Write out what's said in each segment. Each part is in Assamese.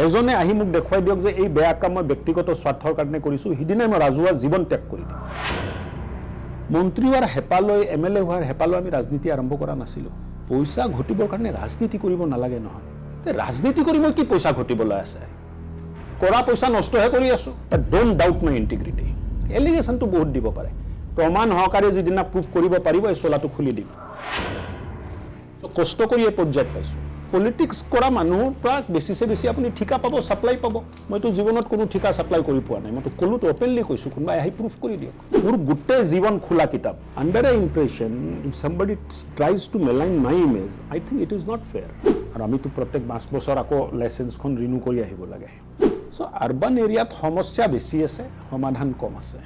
এজনে আহি মোক দেখুৱাই দিয়ক যে এই বেয়া কাম মই ব্যক্তিগত স্বাৰ্থৰ কাৰণে কৰিছোঁ, সিদিনাই মই ৰাজহুৱা জীৱন ত্যাগ কৰি দিম। মন্ত্ৰী হোৱাৰ হেঁপালৈ MLA হোৱাৰ হেঁপালৈ আমি ৰাজনীতি আৰম্ভ কৰা নাছিলোঁ। পইচা ঘটিবৰ কাৰণে ৰাজনীতি কৰিব নালাগে নহয়। ৰাজনীতি কৰি মই কি পইচা ঘটিবলৈ আছে? কৰা পইচা নষ্টহে কৰি আছোঁ। Don't doubt my integrity. এলিগেশ্যনটো বহুত দিব পাৰে, প্ৰমাণ সহকাৰে যিদিনা প্ৰুভ কৰিব পাৰিব এই চোলাটো খুলি দিম। কষ্ট কৰি এই পৰ্যায়ত পাইছোঁ। পলিটিক্স কৰা মানুহৰ পৰা বেছিছে বেছি আপুনি ঠিকা পাব, ছাপ্লাই পাব। মইতো জীৱনত কোনো ঠিকা ছাপ্লাই কৰি পোৱা নাই। মইতো ক'লোতো, অপেনলি কৈছোঁ, কোনোবাই আহি প্ৰুফ কৰি দিয়ক। মোৰ গোটেই জীৱন খোলা কিতাপ। Under A impression if somebody tries to malign my image, I think it is not fair. আৰু আমিতো প্ৰত্যেক 5 বছৰ আকৌ লাইচেঞ্চখন ৰিনিউ কৰি আহিব লাগে। চ' আৰ্বান এৰিয়াত সমস্যা বেছি আছে, সমাধান কম আছে।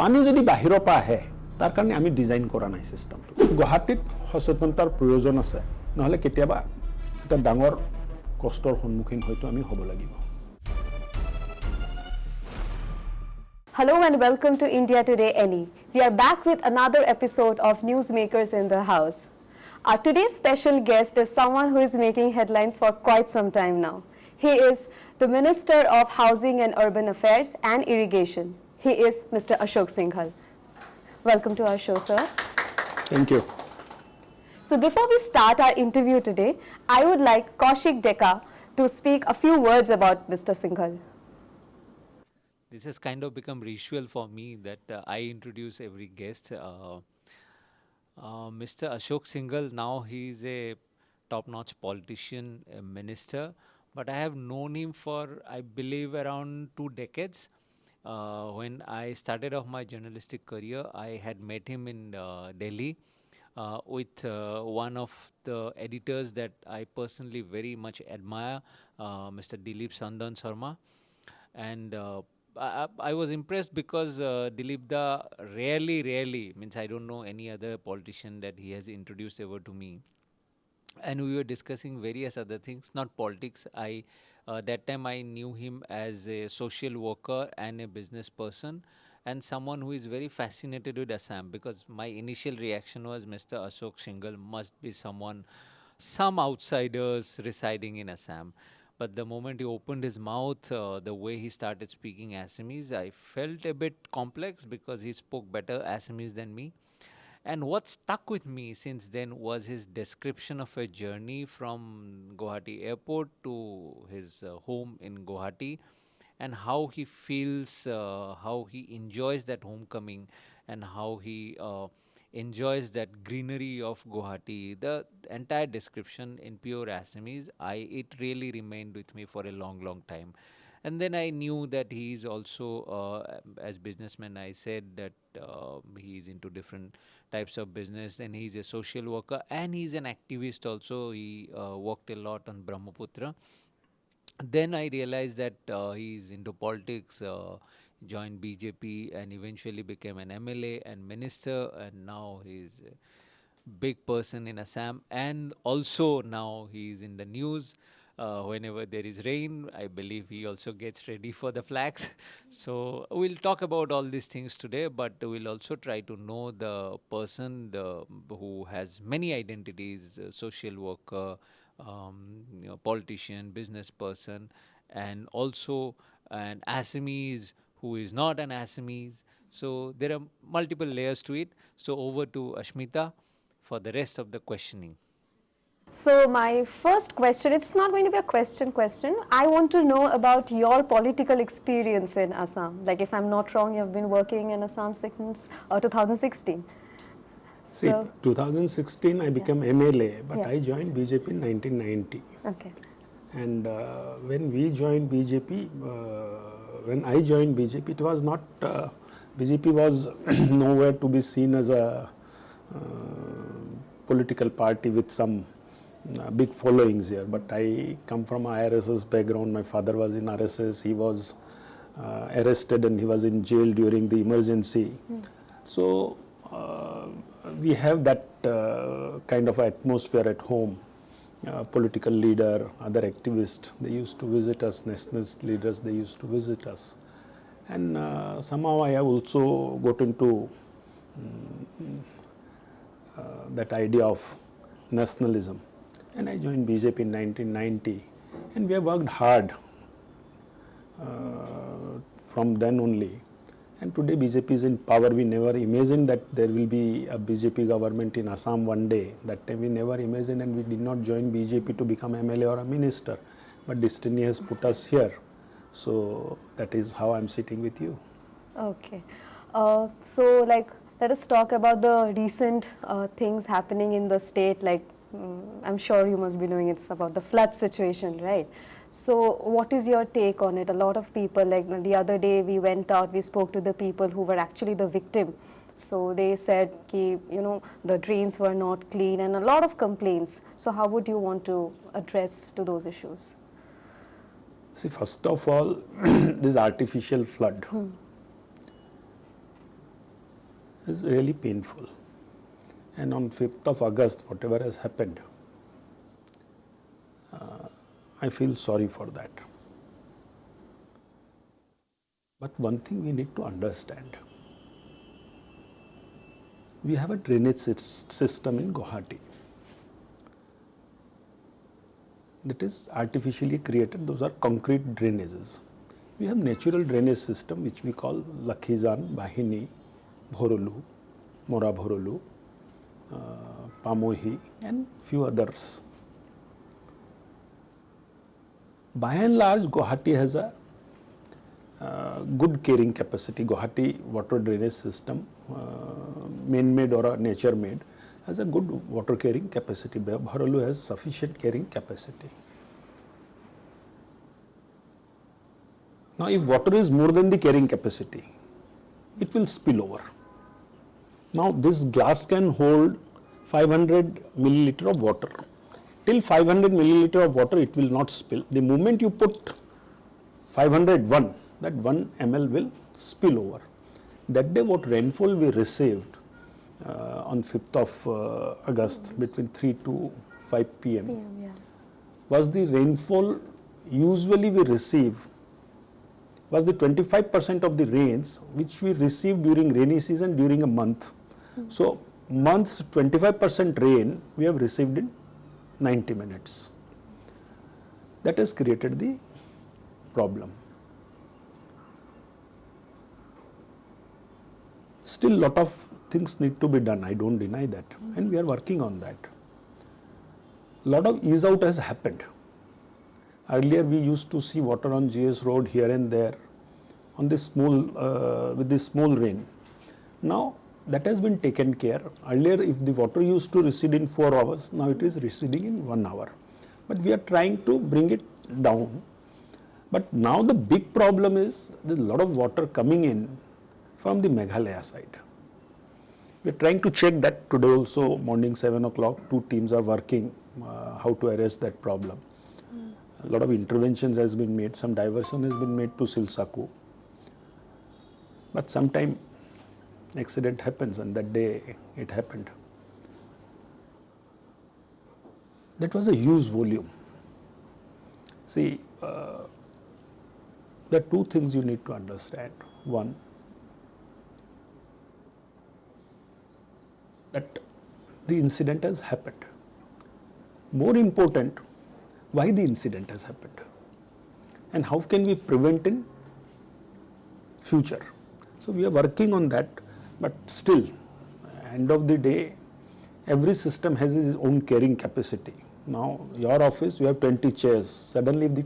পানী যদি বাহিৰৰ পৰা আহে, তাৰ কাৰণে আমি ডিজাইন কৰা নাই চিষ্টেমটো। গুৱাহাটীত সচেতনতাৰ প্ৰয়োজন আছে, নহ'লে কেতিয়াবা এটা ডাঙৰ কষ্টৰ সন্মুখীন হয়তো আমি হ'ব লাগিব। Hello and welcome to IndiaTodayNE. We are back with another episode of Newsmakers in the House. Our today's special guest is someone who is making headlines for quite some time now. He is the Minister of Housing and Urban Affairs and Irrigation. He is Mr. Ashok Singhal. Welcome to our show, sir. Thank you. So before we start our interview today, I would like Kaushik Deka to speak a few words about Mr. Singhal. This has kind of become ritual for me that I introduce every guest. Mr. Ashok Singhal, now he is a top-notch politician, a minister, but I have known him for, I believe, around 2 decades. When I started off my journalistic career, I had met him in Delhi with one of the editors that I personally very much admire, Mr. Dilip Sandan Sharma. And I was impressed because Dilip da rarely, means I don't know any other politician that he has introduced ever to me. And we were discussing various other things, not politics. That time I knew him as a social worker and a business person and someone who is very fascinated with Assam, because my initial reaction was Mr. Ashok Singhal must be some outsiders residing in Assam. But the moment he opened his mouth, the way he started speaking Assamese, I felt a bit complex because he spoke better Assamese than me. And what stuck with me since then was his description of a journey from Guwahati airport to his home in Guwahati, and how he feels, how he enjoys that homecoming, and how he enjoys that greenery of Guwahati. The entire description in pure Assamese, it really remained with me for a long time. And then I knew that he is also, as businessman, I said that he is into different types of business, and he is a social worker and he is an activist also. He worked a lot on Brahmaputra. Then I realized that he is into politics, joined BJP and eventually became an MLA and minister, and now he is a big person in Assam, and also now he is in the news. Whenever there is rain, I believe he also gets ready for the flags. So we'll talk about all these things today, but we'll also try to know the person who has many identities, social worker, politician, business person, and also an Assamese who is not an Assamese. So there are multiple layers to it. So over to Ashmita for the rest of the questioning. So my first question, it's not going to be a question. I want to know about your political experience in Assam. Like, if I'm not wrong, you've been working in Assam since 2016. See, So, 2016 I became MLA, but Yeah. I joined BJP in 1990. okay. And when I joined BJP, it was not, BJP was nowhere to be seen as a political party with some big followings here. But I come from a RSS background. My father was in RSS. He was arrested and he was in jail during the emergency. So we have that kind of atmosphere at home. Political leader, other activists, they used to visit us, nationalist leaders, they used to visit us. And somehow I have also got into that idea of nationalism. And I joined BJP in 1990. And we have worked hard from then only. And today BJP is in power. We never imagined that there will be a BJP government in Assam one day. That time we never imagined, and we did not join BJP to become MLA or a minister. But destiny has put us here. So that is how I'm sitting with you. Okay. So, like, let us talk about the recent things happening in the state. Like, I'm sure you must be knowing it's about the flood situation, right? So, what is your take on it? A lot of people, like the other day, we went out, we spoke to the people who were actually the victim. So, they said, ki, you know, the drains were not clean and a lot of complaints. So, how would you want to address to those issues? See, first of all, this artificial flood is really painful. And on 5th of August, whatever has happened, I feel sorry for that. But one thing we need to understand, we have a drainage system in Guwahati that is artificially created. Those are concrete drainages. We have natural drainage system which we call Lakhizan, Bahini, Bhorolu, Mora Bhorolu, Pamohi and few others. By and large, Guwahati has a good carrying capacity. Guwahati water drainage system, man-made or nature-made, has a good water carrying capacity. Bhorolu has sufficient carrying capacity. Now, if water is more than the carrying capacity, it will spill over. Now, this glass can hold 500 milliliter of water. Till 500 milliliter of water, it will not spill. The moment you put 501, that 1 ml will spill over. That day, what rainfall we received on 5th of August between 3 to 5 p.m. Yeah. was the rainfall usually we receive was the 25% of the rains which we receive during rainy season during a month. So, month's 25% rain we have received in 90 minutes. That has created the problem. Still, lot of things need to be done. I don't deny that, and we are working on that. Lot of ease out has happened. Earlier, we used to see water on GS Road here and there on this small with this small rain. Now that has been taken care. Earlier, if the water used to recede in 4 hours, now it is receding in 1 hour. But we are trying to bring it down. But now the big problem is there's a lot of water coming in from the Meghalaya side. We are trying to check that today also, morning 7 o'clock, 2 teams are working how to arrest that problem. A lot of interventions has been made, some diversion has been made to Silsaku. But sometime accident happens, and that day it happened. That was a huge volume. See, there are 2 things you need to understand. One, that the incident has happened. More important, why the incident has happened and how can we prevent in future. So we are working on that, but still, end of the day, every system has its own carrying capacity. Now, your office, you have 20 chairs. Suddenly, if the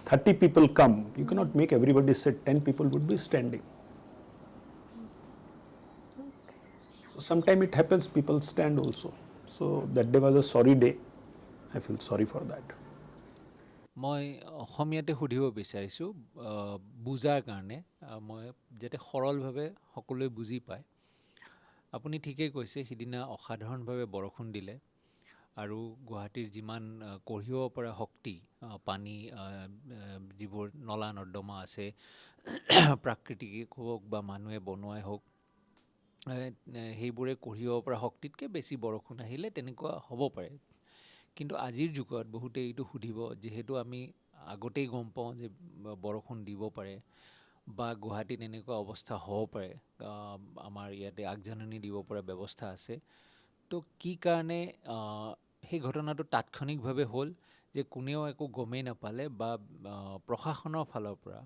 30 people come, you cannot make everybody sit. 10 people would be standing. So sometime it happens, people stand also. So that day was a sorry day. I feel sorry for that. মই অসমীয়াতে সুধিব বিচাৰিছোঁ বুজাৰ কাৰণে মই যাতে সৰলভাৱে সকলোৱে বুজি পায়। আপুনি ঠিকেই কৈছে, সিদিনা অসাধাৰণভাৱে বৰষুণ দিলে আৰু গুৱাহাটীৰ যিমান কঢ়িয়াব পৰা শক্তি, পানী যিবোৰ নলা নৰ্দমা আছে, প্ৰাকৃতিক হওক বা মানুহে বনোৱাই হওক, সেইবোৰে কঢ়িয়াব পৰা শক্তিতকৈ বেছি বৰষুণ আহিলে তেনেকুৱা হ'ব পাৰে। কিন্তু আজিৰ যুগত বহুতে এইটো সুধিব, যিহেতু আমি আগতেই গম পাওঁ যে বৰষুণ দিব পাৰে বা গুৱাহাটীত এনেকুৱা অৱস্থা হ'ব পাৰে, আমাৰ ইয়াতে আগজাননী দিব পৰা ব্যৱস্থা আছে, তো কি কাৰণে সেই ঘটনাটো তাৎক্ষণিকভাৱে হ'ল যে কোনেও একো গমেই নাপালে বা প্ৰশাসনৰ ফালৰ পৰা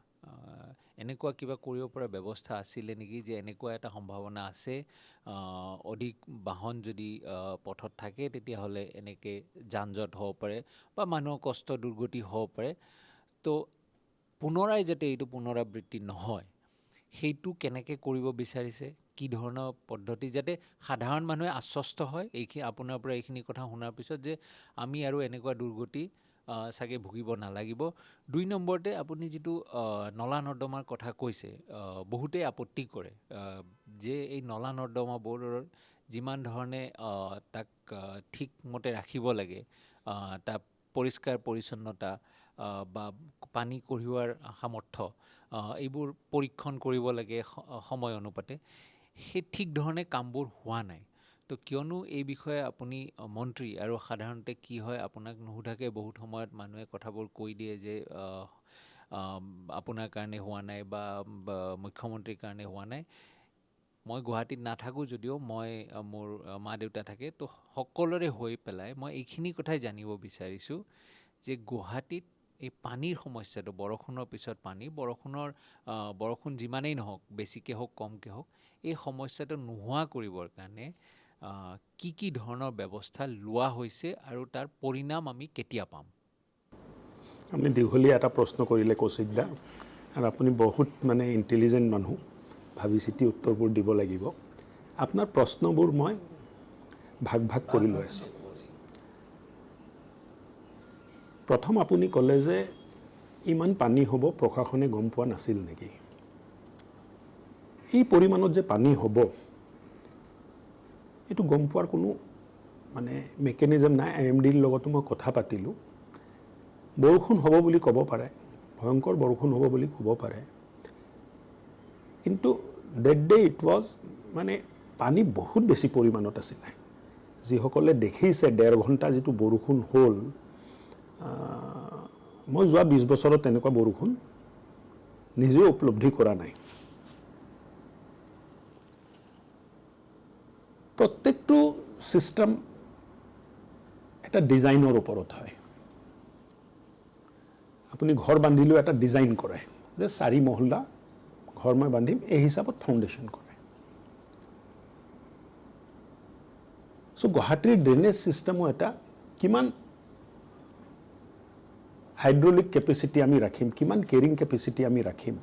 এনেকুৱা কিবা কৰিব পৰা ব্যৱস্থা আছিলে নেকি যে এনেকুৱা এটা সম্ভাৱনা আছে অধিক বাহন যদি পথত থাকে তেতিয়াহ'লে এনেকৈ যান-জঁট হ'ব পাৰে বা মানুহৰ কষ্ট দুৰ্গতি হ'ব পাৰে তো পুনৰাই যাতে এইটো পুনৰাবৃত্তি নহয় সেইটো কেনেকৈ কৰিব বিচাৰিছে কি ধৰণৰ পদ্ধতি যাতে সাধাৰণ মানুহে আশ্বস্ত হয় এইখিনি আপোনাৰ পৰা এইখিনি কথা শুনাৰ পিছত যে আমি আৰু এনেকুৱা দুৰ্গতি চাগে ভুগিব নালাগিব 2 নম্বৰতে আপুনি যিটো নলা নৰ্দমাৰ কথা কৈছে বহুতেই আপত্তি কৰে যে এই নলা নৰ্দমাবোৰৰ যিমান ধৰণে তাক ঠিকমতে ৰাখিব লাগে তাক পৰিষ্কাৰ পৰিচ্ছন্নতা বা পানী কঢ়িওৱাৰ সামৰ্থ্য এইবোৰ পৰীক্ষণ কৰিব লাগে সময় অনুপাতে সেই ঠিক ধৰণে কামবোৰ হোৱা নাই তো কিয়নো এই বিষয়ে আপুনি মন্ত্ৰী আৰু সাধাৰণতে কি হয় আপোনাক নুসুধাকৈ বহুত সময়ত মানুহে কথাবোৰ কৈ দিয়ে যে আপোনাৰ কাৰণে হোৱা নাই বা মুখ্যমন্ত্ৰীৰ কাৰণে হোৱা নাই মই গুৱাহাটীত নাথাকোঁ যদিও মই মোৰ মা দেউতা থাকে তো সকলোৰে হৈ পেলাই মই এইখিনি কথাই জানিব বিচাৰিছোঁ যে গুৱাহাটীত এই পানীৰ সমস্যাটো বৰষুণৰ পিছত পানী বৰষুণ যিমানেই নহওক বেছিকৈ হওক কমকৈ হওক এই সমস্যাটো নোহোৱা কৰিবৰ কাৰণে কি ধৰণৰ ব্যৱস্থা লোৱা হৈছে আৰু তাৰ পৰিণাম আমি কেতিয়া পাম আপুনি দীঘলীয়া এটা প্ৰশ্ন কৰিলে কৌশিকদা আৰু আপুনি বহুত মানে ইণ্টেলিজেণ্ট মানুহ ভাবি চিতি উত্তৰবোৰ দিব লাগিব আপোনাৰ প্ৰশ্নবোৰ মই ভাগ কৰি লৈ আছোঁ প্ৰথম আপুনি ক'লে যে ইমান পানী হ'ব প্ৰশাসনে গম পোৱা নাছিল নেকি এই পৰিমাণত যে পানী হ'ব এইটো গম পোৱাৰ কোনো মানে মেকানিজম নাই IMDৰ লগতো মই কথা পাতিলোঁ বৰষুণ হ'ব বুলি ক'ব পাৰে ভয়ংকৰ বৰষুণ হ'ব বুলি ক'ব পাৰে কিন্তু that day it was মানে পানী বহুত বেছি পৰিমাণত আছিলে যিসকলে দেখিছে 1.5 ঘণ্টা যিটো বৰষুণ হ'ল মই যোৱা 20 বছৰত তেনেকুৱা বৰষুণ নিজে উপলব্ধি কৰা নাই প্ৰত্যেকটো সিস্টেম এটা ডিজাইনৰ ওপৰত হয় আপুনি ঘৰ বান্ধিলেও এটা ডিজাইন কৰে যে 4 মহলা ঘৰ মই বান্ধিম এই হিচাপত ফাউণ্ডেশ্যন কৰে সো গুৱাহাটীৰ ড্ৰেনেজ সিস্টেমো এটা কিমান হাইড্ৰলিক কেপাচিটি আমি ৰাখিম কিমান কেৰিং কেপাচিটি আমি ৰাখিম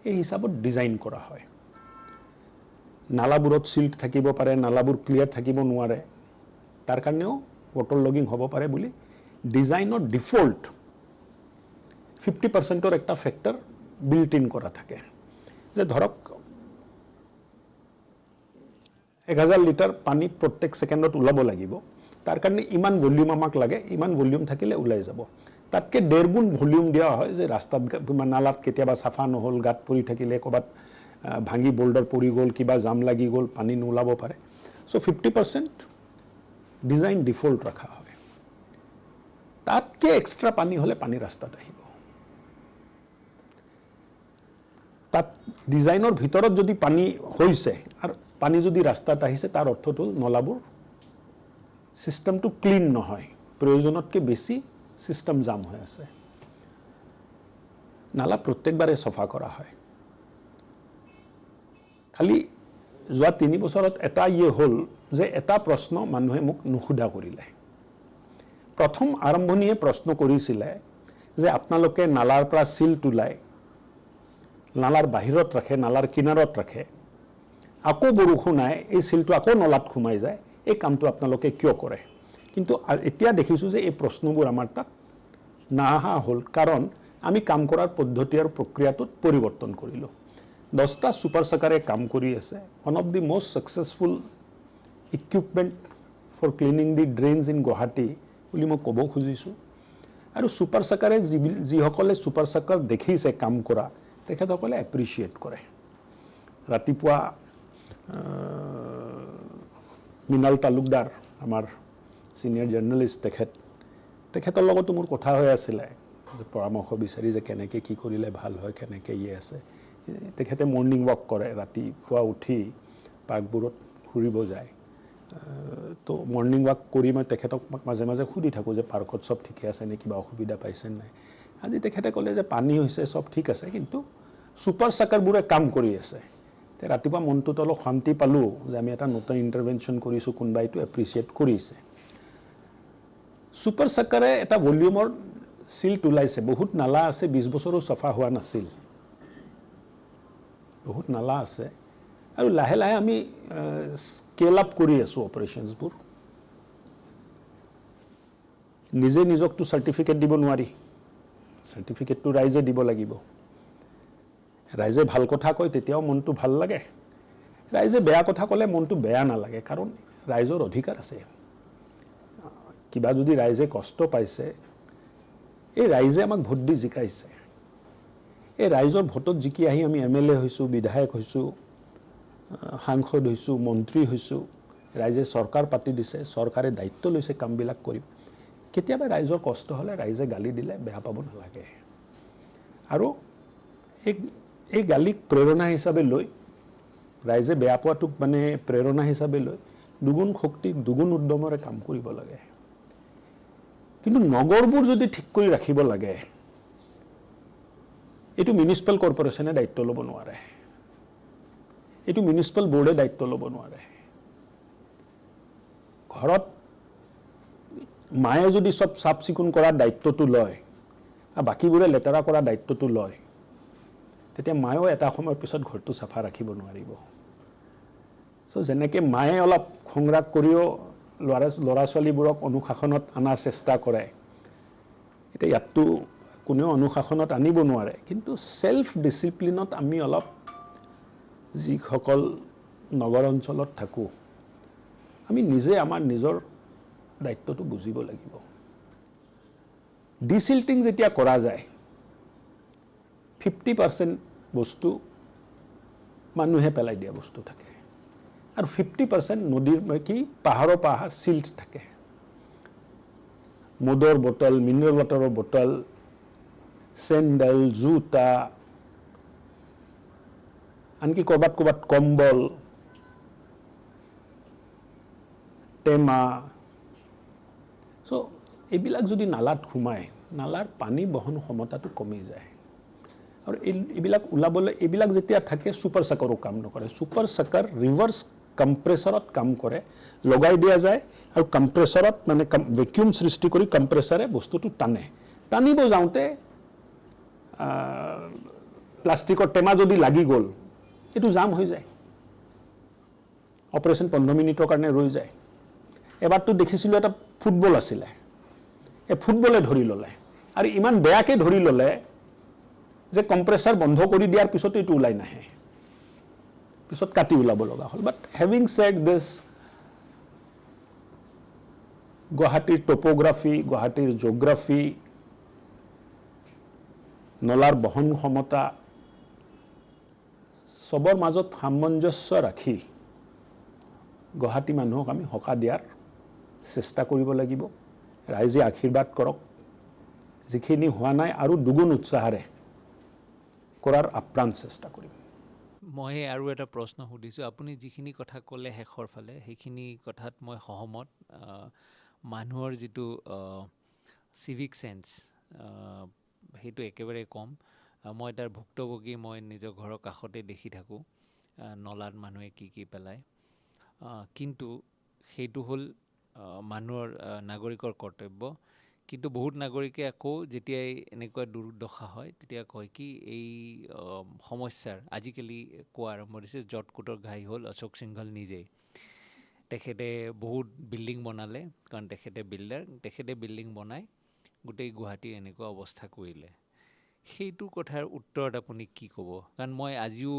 এই হিচাপত ডিজাইন কৰা হয় নালাবোৰত সিল্ট থাকিব পাৰে নালাবোৰ ক্লিয়াৰ থাকিব নোৱাৰে তাৰ কাৰণেও ৱাটাৰ লগিং হ'ব পাৰে বুলি ডিজাইনৰ ডিফল্ট 50% একটা ফ্যাক্টর বিল্ট ইন করা থাকে যে ধরক 1000 লিটার পানী প্রত্যেক সেকেন্ডত ওলাব লাগিব তার কারণে ইমান ভলিউম আমাক লাগে ইমান ভলিউম থাকিলে ওলাই যাব তাতকে 1.5 গুণ ভলিউম দিয়া হয় যে রাস্তাত নালাত কেতিয়াবা সাফা নহল গাত পৰি থাকিলে কবাত ভাঙি বোল্ডাৰ পৰি গল কিবা জাম লাগি গল পানী নোলাব পাৰে সো 50% ডিজাইন ডিফল্ট ৰাখা হয় তাতকে এক্সট্ৰা পানী হলে পানী ৰাস্তাত আহিব তাত ডিজাইনৰ ভিতৰত যদি পানী হৈছে আৰু পানী যদি ৰাস্তাত আহিছে তাৰ অৰ্থটো নলাবোৰ সিস্টেমটো ক্লিন নহয় প্ৰয়োজনতকৈ বেছি সিস্টেম জাম হৈ আছে নালা প্ৰত্যেকবাৰে সফা কৰা হয় খালি যোৱা 3 বছৰত এটা হ'ল যে এটা প্ৰশ্ন মানুহে মোক নুখুধা কৰিলে প্ৰথম আৰম্ভণিয়ে প্ৰশ্ন কৰিছিলে যে আপোনালোকে নালাৰ পৰা সিল তুলাই নালাৰ বাহিৰত ৰাখে নালাৰ কিনাৰত ৰাখে আকৌ বৰষুণ আহে এই সিলটো আকৌ নলাত ঘুমাই যায় এই কামটো আপোনালোকে কিয় কৰে কিন্তু এতিয়া দেখিছো যে এই প্ৰশ্নবোৰ আমাৰ তাত নাহা হ'ল কাৰণ আমি কাম কৰাৰ পদ্ধতি আৰু প্ৰক্ৰিয়াটোত পৰিৱৰ্তন কৰিলো 10টা সুপাৰ সাকাৰে কাম কৰি আছে one of the most successful equipment for cleaning the drains in Guwahati বুলি মই ক'ব খুজিছো আৰু সুপাৰ সাকাৰে যিসকলে সুপাৰ সাকাৰ দেখিছে কাম কৰা তেখেতসকলে এপ্ৰিচিয়েট কৰে ৰাতিপুৱা মিনাল তালুকদাৰ আমাৰ সিনিয়ৰ জাৰ্নালিষ্ট তেখেতৰ লগতো মোৰ কথা হৈ আছিল যে পৰামৰ্শ বিচাৰি যে কেনেকৈ কি কৰিলে ভাল হয় কেনেকৈ আছে তেখেতে মৰ্নিং ৱাক কৰে ৰাতিপুৱা উঠি পাৰ্কবোৰত ঘূৰিব যায় তো মৰ্নিং ৱাক কৰি মই তেখেতক মাজে মাজে সুধি থাকোঁ যে পাৰ্কত সব ঠিকে আছে নে কিবা অসুবিধা পাইছে নাই আজি তেখেতে ক'লে যে পানী হৈছে সব ঠিক আছে কিন্তু ছুপাৰ চাকাৰবোৰে কাম কৰি আছে তে ৰাতিপুৱা মনটোত অলপ শান্তি পালোঁ যে আমি এটা নতুন ইণ্টাৰভেনশ্যন কৰিছোঁ কোনোবাই এইটো এপ্ৰিচিয়েট কৰিছে ছুপাৰ চাকাৰে এটা ভলিউমৰ চিল্ট ওলাইছে বহুত নালা আছে 20 বছৰো চাফা হোৱা নাছিল বহুত নালা আছে আৰু লাহে লাহে আমি স্কেল আপ কৰি আছোঁ অপাৰেশ্যনছবোৰ নিজে নিজকটো চাৰ্টিফিকেট দিব নোৱাৰি চাৰ্টিফিকেটটো ৰাইজে দিব লাগিব ৰাইজে ভাল কথা কয় তেতিয়াও মনটো ভাল লাগে ৰাইজে বেয়া কথা ক'লে মনটো বেয়া নালাগে কাৰণ ৰাইজৰ অধিকাৰ আছে কিবা যদি ৰাইজে কষ্ট পাইছে এই ৰাইজে আমাক ভোট দি জিকাইছে এই ৰাইজৰ ভোটত জিকি আহি আমি এমএলএ হৈছোঁ বিধায়ক হৈছোঁ সাংসদ হৈছোঁ মন্ত্ৰী হৈছোঁ ৰাইজে চৰকাৰ পাতি দিছে চৰকাৰে দায়িত্ব লৈছে কামবিলাক কৰিম কেতিয়াবা ৰাইজৰ কষ্ট হ'লে ৰাইজে গালি দিলে বেয়া পাব নালাগে আৰু এই গালিক প্ৰেৰণা হিচাপে লৈ ৰাইজে বেয়া পোৱাটোক মানে প্ৰেৰণা হিচাপে লৈ দুগুণ শক্তি দুগুণ উদ্যমৰে কাম কৰিব লাগে কিন্তু নগৰবোৰ যদি ঠিক কৰি ৰাখিব লাগে এইটো মিউনিচিপাল কৰ্পোৰেশ্যনে দায়িত্ব ল'ব নোৱাৰে এইটো মিউনিচিপাল বোৰ্ডে দায়িত্ব ল'ব নোৱাৰে ঘৰত মায়ে যদি সব চাফ চিকুণ কৰাৰ দায়িত্বটো লয় আৰু বাকীবোৰে লেতেৰা কৰাৰ দায়িত্বটো লয় তেতিয়া মায়েও এটা সময়ৰ পিছত ঘৰটো চাফা ৰাখিব নোৱাৰিব চ' যেনেকৈ মায়ে অলপ সংগ্ৰাস কৰিও ল'ৰা ছোৱালীবোৰক অনুশাসনত অনাৰ চেষ্টা কৰে এতিয়া ইয়াততো কোনেও অনুশাসনত আনিব নোৱাৰে কিন্তু সেলফ ডিসিপ্লিনত আমি অলপ যিসকল নগৰ অঞ্চলত থাকোঁ আমি নিজে আমাৰ নিজৰ দায়িত্বটো বুজিব লাগিব ডিসিল্টিং যেতিয়া কৰা যায় 50% বস্তু মানুহে পেলাই দিয়া বস্তু থাকে আৰু 50% নদীৰ কি পাহাৰৰ পাহাৰ সিল্ট থাকে মদৰ বটল মিনাৰেল ৱাটাৰৰ বটল চেণ্ডেল জোতা আনকি কৰবাত কম্বল টেমা চ' এইবিলাক যদি নালাত সোমায় নালাৰ পানী বহন ক্ষমতাটো কমি যায় আৰু এইবিলাক ওলাবলৈ এইবিলাক যেতিয়া থাকে ছুপাৰ চাকাৰো কাম নকৰে ছুপাৰ চাকাৰ ৰিভাৰ্ছ কম্প্ৰেছৰত কাম কৰে লগাই দিয়া যায় আৰু কম্প্ৰেছৰত মানে ভেকিউম সৃষ্টি কৰি কম্প্ৰেছৰে বস্তুটো টানিব যাওঁতে প্লাষ্টিকৰ টেমা যদি লাগি গ'ল এইটো জাম হৈ যায় অপাৰেশ্যন 15 মিনিটৰ কাৰণে ৰৈ যায় এবাৰতো দেখিছিলোঁ এটা ফুটবল আছিলে এই ফুটবলে ধৰি ল'লে আৰু ইমান বেয়াকৈ ধৰি ল'লে যে কম্প্ৰেছাৰ বন্ধ কৰি দিয়াৰ পিছত এইটো ওলাই নাহে পিছত কাটি ওলাব লগা হ'ল বাট হেভিং সেড দিছ গুৱাহাটীৰ টপোগ্ৰাফি গুৱাহাটীৰ জিঅ'গ্ৰাফি নলাৰ বহন ক্ষমতা সবৰ মাজত সামঞ্জস্য ৰাখি গুৱাহাটী মানুহক আমি হকা দিয়াৰ চেষ্টা কৰিব লাগিব ৰাইজে আশীৰ্বাদ কৰক যিখিনি হোৱা নাই আৰু দুগুণ উৎসাহেৰে কৰাৰ আপ্ৰাণ চেষ্টা কৰিম মই আৰু এটা প্ৰশ্ন সুধিছোঁ আপুনি যিখিনি কথা ক'লে শেষৰ ফালে সেইখিনি কথাত মই সহমত মানুহৰ যিটো চিভিক সেন্স সেইটো একেবাৰে কম মই তাৰ ভুক্তভোগী মই নিজৰ ঘৰৰ কাষতে দেখি থাকোঁ নলাত মানুহে কি পেলায় কিন্তু সেইটো হ'ল মানুহৰ নাগৰিকৰ কৰ্তব্য কিন্তু বহুত নাগৰিকে আকৌ যেতিয়াই এনেকুৱা দুৰ্দশা হয় তেতিয়া কয় কি এই সমস্যাৰ আজিকালি কোৱা আৰম্ভ কৰিছে জটকোটৰ ঘাই হ'ল অশোক সিংঘল নিজেই তেখেতে বহুত বিল্ডিং বনালে কাৰণ তেখেতে বিল্ডাৰ তেখেতে বিল্ডিং বনাই গোটেই গুৱাহাটীৰ এনেকুৱা অৱস্থা কৰিলে সেইটো কথাৰ উত্তৰত আপুনি কি ক'ব কাৰণ মই আজিও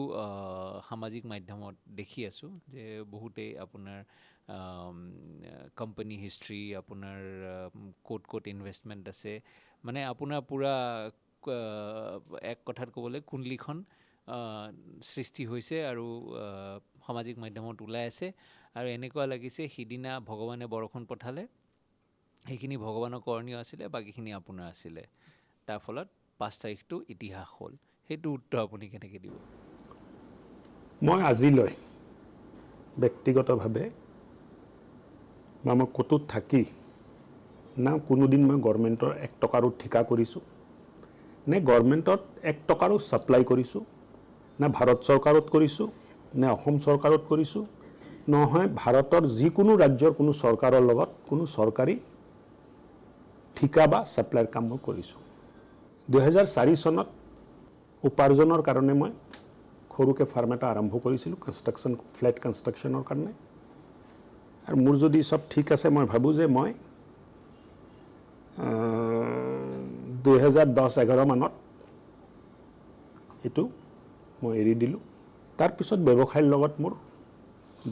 সামাজিক মাধ্যমত দেখি আছোঁ যে বহুতেই আপোনাৰ কোম্পানী হিষ্ট্ৰী আপোনাৰ ক'ত ইনভেষ্টমেণ্ট আছে মানে আপোনাৰ পূৰা এক কথাত ক'বলৈ কুণ্ডলীখন সৃষ্টি হৈছে আৰু সামাজিক মাধ্যমত ওলাই আছে আৰু এনেকুৱা লাগিছে সিদিনা ভগৱানে বৰষুণ পঠালে সেইখিনি ভগৱানৰ কৰণীয় আছিলে বাকীখিনি আপোনাৰ আছিলে তাৰ ফলত 5 তাৰিখটো ইতিহাস হ'ল সেইটো উত্তৰ আপুনি কেনেকৈ দিব মই আজিলৈ ব্যক্তিগতভাৱে বা মই ক'তো থাকি না কোনোদিন মই গভৰ্ণমেণ্টৰ 1 টকাৰো ঠিকা কৰিছোঁ নে গভৰ্ণমেণ্টত 1 টকাৰো ছাপ্লাই কৰিছোঁ না ভাৰত চৰকাৰত কৰিছোঁ নে অসম চৰকাৰত কৰিছোঁ নহয় ভাৰতৰ যিকোনো ৰাজ্যৰ কোনো চৰকাৰৰ লগত কোনো চৰকাৰী ঠিকা বা ছাপ্লাইৰ কাম মই কৰিছোঁ 2004 চনত উপাৰ্জনৰ কাৰণে মই সৰুকৈ ফাৰ্ম এটা আৰম্ভ কৰিছিলোঁ কনষ্ট্ৰাকশ্যন ফ্লেট কনষ্ট্ৰাকশ্যনৰ কাৰণে আৰু মোৰ যদি সব ঠিক আছে মই ভাবোঁ যে মই 2010-11 মানত এইটো মই এৰি দিলোঁ তাৰপিছত ব্যৱসায়ৰ লগত মোৰ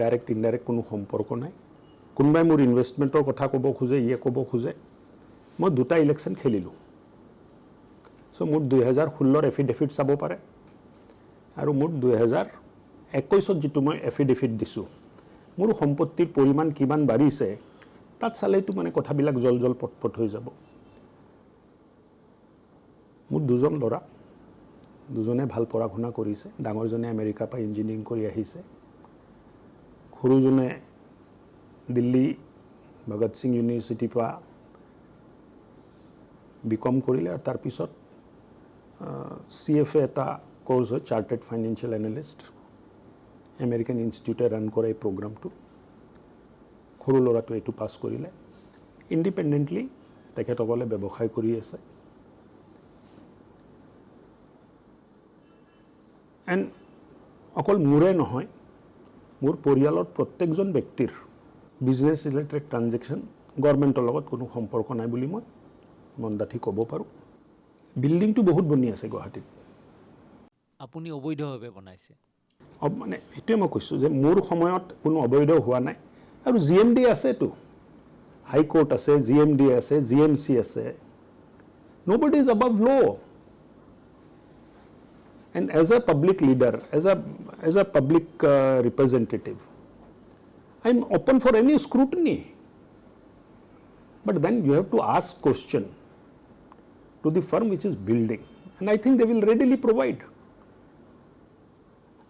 ডাইৰেক্ট ইনডাইৰেক্ট কোনো সম্পৰ্ক নাই কোনোবাই মোৰ ইনভেষ্টমেণ্টৰ কথা ক'ব খোজে ক'ব খোজে মই দুটা ইলেকশ্যন খেলিলোঁ চ' মোৰ 2016 এফিডেভিট চাব পাৰে আৰু মোৰ 2021 যিটো মই এফিডেভিট দিছোঁ মোৰ সম্পত্তিৰ পৰিমাণ কিমান বাঢ়িছে তাত চালেইতো মানে কথাবিলাক জল পটপট হৈ যাব মোৰ দুজন ল'ৰা দুজনে ভাল পঢ়া শুনা কৰিছে ডাঙৰজনে আমেৰিকাৰ পৰা ইঞ্জিনিয়াৰিং কৰি আহিছে সৰুজনে দিল্লী ভগত সিং ইউনিভাৰ্চিটিৰ পৰা বিকম কৰিলে আৰু তাৰপিছত CFA এটা কোৰ্স হয় চাৰ্টাৰ্ড ফাইনেন্সিয়েল এনালিষ্ট আমেৰিকান ইনষ্টিটিউটে ৰান কৰে এই প্ৰগ্ৰামটো সৰু ল'ৰাটো এইটো পাছ কৰিলে ইণ্ডিপেণ্ডেণ্টলি তেখেতসকলে ব্যৱসায় কৰি আছে এণ্ড অকল মোৰে নহয় মোৰ পৰিয়ালৰ প্ৰত্যেকজন ব্যক্তিৰ বিজনেছ ৰিলেটেড ট্ৰানজেকশ্যন গভৰ্ণমেণ্টৰ লগত কোনো সম্পৰ্ক নাই বুলি মই মন ডাঠি ক'ব পাৰোঁ বিল্ডিংটো বহুত বনি আছে গুৱাহাটীত আপুনি অবৈধভাৱে বনাইছে মানে এইটোৱে মই কৈছোঁ যে মোৰ সময়ত কোনো অবৈধ হোৱা নাই আৰু GMD আছেতো হাইকোৰ্ট আছে GMD আছে GMC আছে nobody is above law and as a public leader as a public representative I'm open for any scrutiny but then you have to ask question to the firm which is building and I think they will readily provide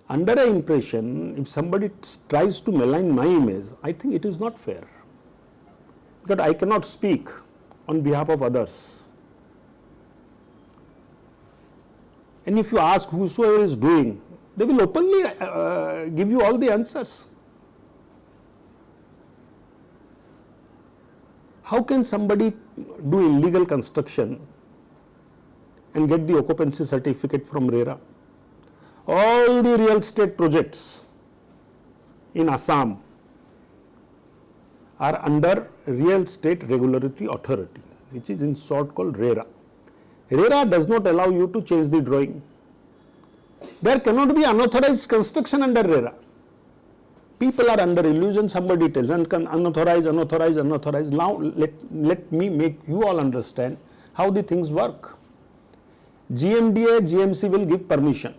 under an impression if somebody tries to malign my image I think it is not fair because I cannot speak on behalf of others and if you ask whosoever is doing they will openly give you all the answers how can somebody do illegal construction and get the occupancy certificate from RERA all the real estate projects in Assam are under Real Estate Regulatory Authority, which is in short called RERA. RERA does not allow you to change the drawing. There cannot be unauthorized construction under RERA. People are under illusion, somebody tells unauthorized. Now let me make you all understand how the things work. GMDA, GMC will give permission.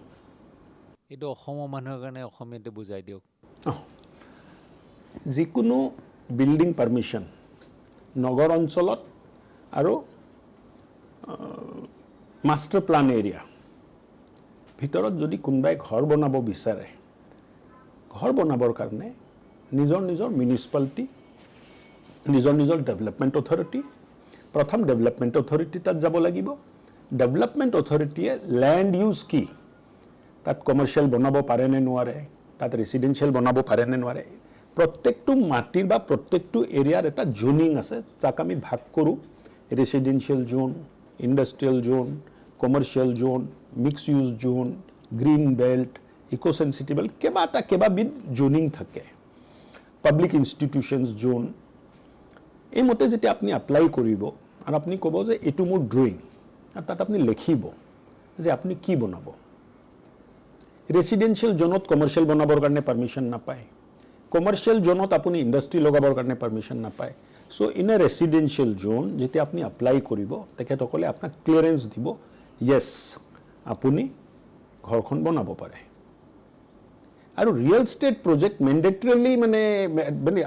এইটো অসমৰ মানুহৰ কাৰণে অসমীয়াতে বুজাই দিয়ক যিকোনো বিল্ডিং পাৰমিশ্যন নগৰ অঞ্চলত আৰু মাষ্টাৰ প্লান এৰিয়া ভিতৰত যদি কোনোবাই ঘৰ বনাব বিচাৰে ঘৰ বনাবৰ কাৰণে নিজৰ মিউনিচিপালিটি নিজৰ ডেভেলপমেণ্ট অথৰিটি প্ৰথম ডেভেলপমেণ্ট অথৰিটি তাত যাব লাগিব ডেভেলপমেণ্ট অথৰিটিয়ে লেণ্ড ইউজ কি তাত কমাৰ্চিয়েল বনাব পাৰে নে নোৱাৰে তাত ৰেচিডেঞ্চিয়েল বনাব পাৰে নে নোৱাৰে প্ৰত্যেকটো মাটিৰ বা প্ৰত্যেকটো এৰিয়াৰ এটা জোনিং আছে যাক আমি ভাগ কৰোঁ residential zone industrial zone commercial zone mix use zone green belt eco sensitive কেইবাবিধ জোনিং থাকে পাব্লিক ইনষ্টিটিউশ্যনছ জোন এইমতে যেতিয়া আপুনি এপ্লাই কৰিব আৰু আপুনি ক'ব যে এইটো মোৰ ড্ৰয়িং আৰু তাত আপুনি লিখিব যে আপুনি কি বনাব ৰেচিডেঞ্চিয়েল জোনত কমাৰ্চিয়েল বনাবৰ কাৰণে পাৰ্মিশ্যন নাপায় কমাৰ্চিয়েল জোনত আপুনি ইণ্ডাষ্ট্ৰি লগাবৰ কাৰণে পাৰ্মিশ্যন নাপায় চ' ইন এ ৰেচিডেঞ্চিয়েল জোন যেতিয়া আপুনি এপ্লাই কৰিব তেখেতসকলে আপোনাক ক্লিয়াৰেঞ্চ দিব য়েছ আপুনি ঘৰখন বনাব পাৰে আৰু ৰিয়েল ষ্টেট প্ৰজেক্ট মেণ্ডেটৰিলি মানে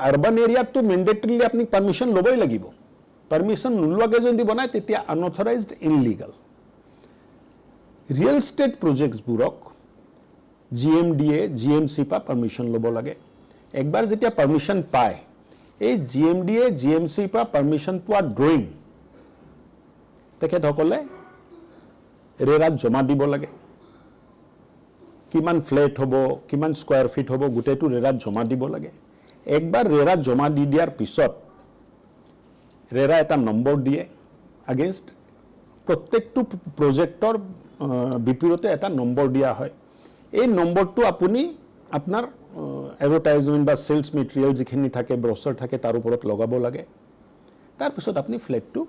আৰ্বান এৰিয়াততো মেণ্ডেটৰিলি আপুনি পাৰ্মিশ্যন ল'বই লাগিব পাৰ্মিশ্যন নোলোৱাকৈ যদি বনায় তেতিয়া আনঅথৰাইজড ইনলিগেল ৰিয়েল ষ্টেট প্ৰজেক্টছবোৰক GMDA, GMC পৰা পাৰ্মিশ্যন ল'ব লাগে একবাৰ যেতিয়া পাৰ্মিশ্যন পায় এই GMDA, GMC পৰা পাৰ্মিশ্যন পোৱা ড্ৰয়িং তেখেতসকলে ৰেৰাত জমা দিব লাগে কিমান ফ্লেট হ'ব কিমান স্কোয়াৰ ফিট হ'ব গোটেইটো ৰেৰাত জমা দিব লাগে একবাৰ ৰেৰাত জমা দি দিয়াৰ পিছত ৰেৰা এটা নম্বৰ দিয়ে আগেইনষ্ট প্ৰত্যেকটো প্ৰজেক্টৰ বিপৰীতে এটা নম্বৰ দিয়া হয় এই নম্বৰটো আপুনি আপোনাৰ এডভাৰটাইজমেন্ট বা সেলস মেটেৰিয়েল যিখিনি থাকে ব্ৰচাৰ থাকে তাৰ ওপৰত লগাব লাগে তাৰ পিছত আপুনি ফ্লেটটো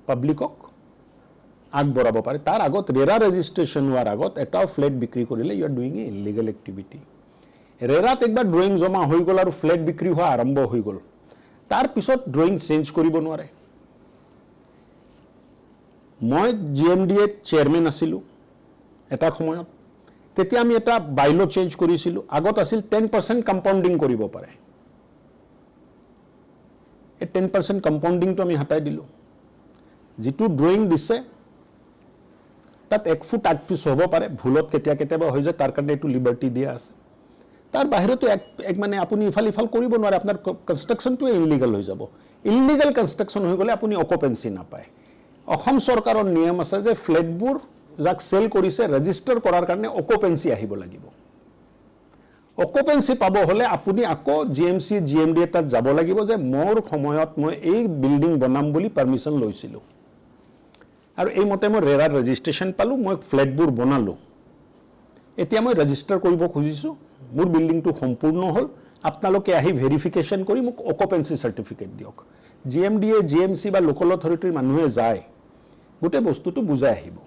পাব্লিকক আগবঢ়াব পাৰে তাৰ আগত ৰেৰা ৰেজিষ্ট্ৰেচন হোৱাৰ আগত এটা ফ্লেট বিক্ৰী কৰিলে you are doing a illegal activity ৰেৰাত একবাৰ ড্ৰয়িং জমা হৈ গ'ল আৰু ফ্লেট বিক্ৰী হোৱা আৰম্ভ হৈ গ'ল তাৰ পিছত ড্ৰয়িং চেঞ্জ কৰিব নোৱাৰে মই জিএমডিএ চেয়াৰম্যান আছিলো এটা সময়ত তেতিয়া আমি এটা বাইলো চেঞ্জ কৰিছিলো আগত আছিল 10% কম্পাউন্ডিং কৰিব পাৰে এই 10% কম্পাউন্ডিংটো আমি হটাই দিলো যেটো ড্ৰয়িং দিছে তাত 1 ফুট 8 পিস হ'ব পাৰে ভুলত কেতিয়াবা হৈ যায় তাৰ কাৰণে এটো লিবাৰ্টি দিয়া আছে তাৰ বাহিৰতো এক মানে আপুনি ইফাল কৰিব নোৱাৰে আপোনাৰ কনষ্ট্ৰাকশনটো ইলিগেল হৈ যাব ইলিগেল কনষ্ট্ৰাকশন হৈ গলে আপুনি অকুপেন্সি নাপায় অসম চৰকাৰৰ নিয়ম আছে যে ফ্লেটবোৰ যাক সেল কৰিছে ৰেজিস্টাৰ কৰাৰ কাৰণে অকুপেন্সি আহিব লাগিব অকুপেন্সি পাব হলে আপুনি আকৌ জিএমসি জিএমডি তাত যাব লাগিব যে মোৰ সময়ত মই এই বিল্ডিং বনাম বুলি পাৰমিশন লৈছিলো আৰু এই মতে মই ৰেৰাৰ ৰেজিষ্ট্ৰেচন পালো মই ফ্লেটবোৰ বনালো এতিয়া মই ৰেজিস্টাৰ কৰিব খুজিছো মোৰ বিল্ডিংটো সম্পূৰ্ণ হল আপোনালোকে আহি ভেৰিফিকেশন কৰি মোক অকুপেন্সি সাৰ্টিফিকেট দিয়ক জিএমডিএ জিএমসি বা লোকাল অথৰিটিৰ মানুহে যায় গোটে বস্তুটো বুজাই আহিব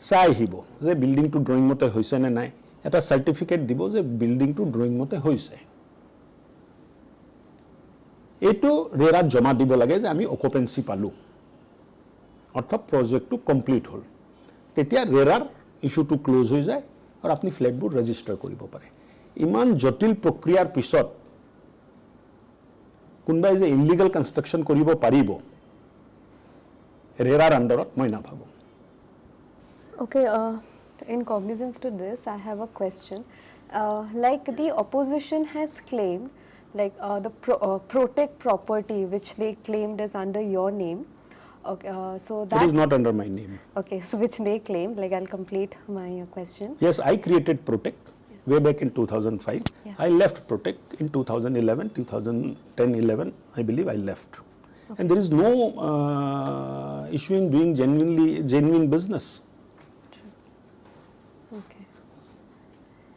চাই আহিব যে বিল্ডিংটো ড্ৰয়িং মতে হৈছে নে নাই এটা সাৰ্টিফিকেট দিব যে বিল্ডিংটো ড্ৰয়িং মতে হৈছে এটো ৰেৰাত জমা দিব লাগে যে আমি অকুপেন্সি পালো অৰ্থাৎ প্ৰজেক্টটো কমপ্লিট হল তেতিয়া ৰেৰাৰ ইস্যুটো ক্লোজ হৈ যায় আৰু আপুনি ফ্লেটবোৰ ৰেজিস্টাৰ কৰিব পাৰে ইমান জটিল প্ৰক্ৰিয়াৰ পিছত কোনবাই যে ইলিগেল কনষ্ট্ৰাকশন কৰিব পাৰিব ৰেৰাৰ আন্ডাৰত মই নাভাবো Okay, in cognizance to this, I have a question. Like the opposition has claimed, like the protect property which they claimed is under your name. Okay, so that it is not under my name. Okay, so which they claimed. Like I'll complete my question. Yes, I created Protect way back in 2005. Yeah. I left Protect in 2011, 2010-11. I believe I left, and there is no issue in doing genuine business. Okay.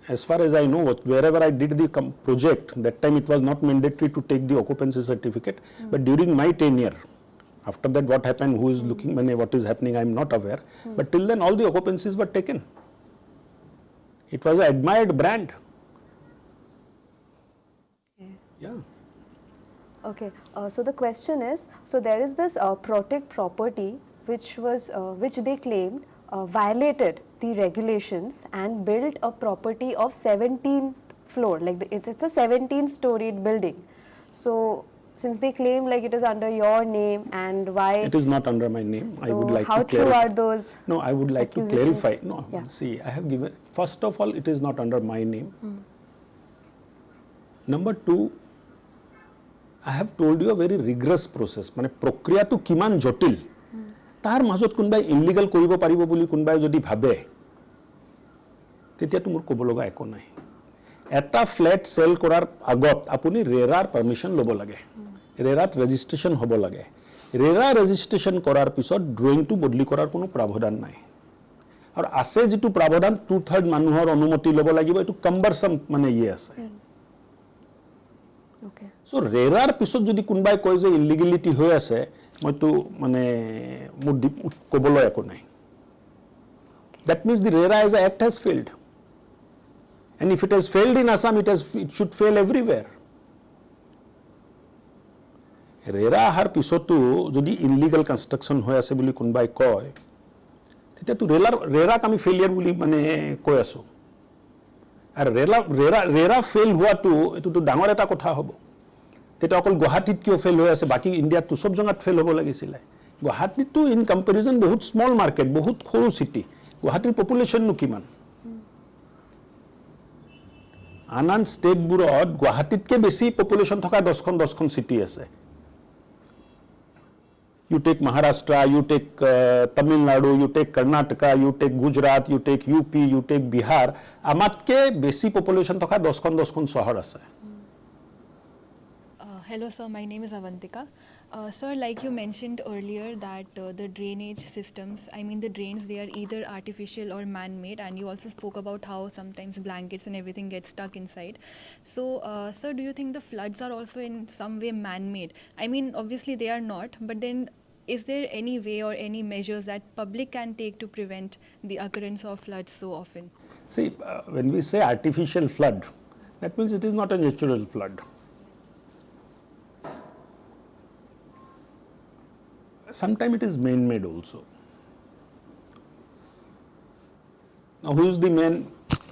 As far as I know, wherever I did the project, that time it was not mandatory to take the occupancy certificate. But during my tenure, after that what happened, who is looking, what is happening, I am not aware. But till then all the occupancies were taken. It was an admired brand. Okay. Yeah. Okay, so the question is, so there is this protect property which they claimed violated the regulations and built a property of 17th floor, like it's a 17-storied building. So since they claim like it is under your name, and why it is not under my name, so I would like how to true clarify. are those No, I would like to accusations? clarify. No, Yeah. see, I have given, first of all, it is not under my name. Number two, I have told you a very rigorous process. মানে প্ৰক্ৰিয়াটো কিমান জটিল তাৰ মাজত কোনবাই ইলিগেল কৰিব পাৰিব বুলি কোনবাই যদি ভাবে তেতিয়াতো মোৰ ক'ব লগা একো নাই এটা ফ্ল্যাট সেল কৰাৰ আগত আপুনি ৰেৰাৰ পাৰমিশন ল'ব লাগে ৰেৰাত ৰেজিষ্ট্ৰেচন হ'ব লাগে ৰেৰা ৰেজিষ্ট্ৰেচন কৰাৰ পিছত ড্ৰয়িংটো বদলি কৰাৰ কোনো প্ৰাৱধান নাই আৰু আছে যেটো প্ৰাৱধান 2/3 মানুহৰ অনুমতি ল'ব লাগিব এটো কম্বাৰসম মানে আছে Okay. So ৰেৰাৰ পিছত যদি কোনবাই কয় যে ইলিগেলিটি হৈ আছে মইতো মানে মোৰ ক'বলৈ একো নাই that means the RERA as an act has failed and if it has failed in Assam it should fail everywhere RERA har pisotu jodi illegal construction hoy ase boli kunbai koy tete tu RERA kami failure boli mane koi aso ar RERA fail hua tu etu tu dangor eta kotha hobo tete okol Guwahatit kyo fail hoy ase baki India tu sob jangat fail hobo lagisile Guwahatit tu in comparison bahut small market bahut khoru city Guwahatir population nu kiman আনান স্টেটবোৰত গুৱাহাটীতকৈ বেছি পপুলেশ্যন থকা 10খন চিটি আছে You take Maharashtra, you take Tamil Nadu, you take Karnataka, you take Gujarat, you take UP, you take Bihar. Amatke basic population thoka 10 sohor ase. Hello sir, my name is Avantika. Sir, like you mentioned earlier that the drainage systems, I mean the drains, they are either artificial or man-made, and you also spoke about how sometimes blankets and everything get stuck inside. So sir, do you think the floods are also in some way man-made? I mean obviously they are not, but then is there any way or any measures that public can take to prevent the occurrence of floods so often? See, when we say artificial flood, that means it is not a natural flood. Sometimes it is man-made also. Now, who is the man?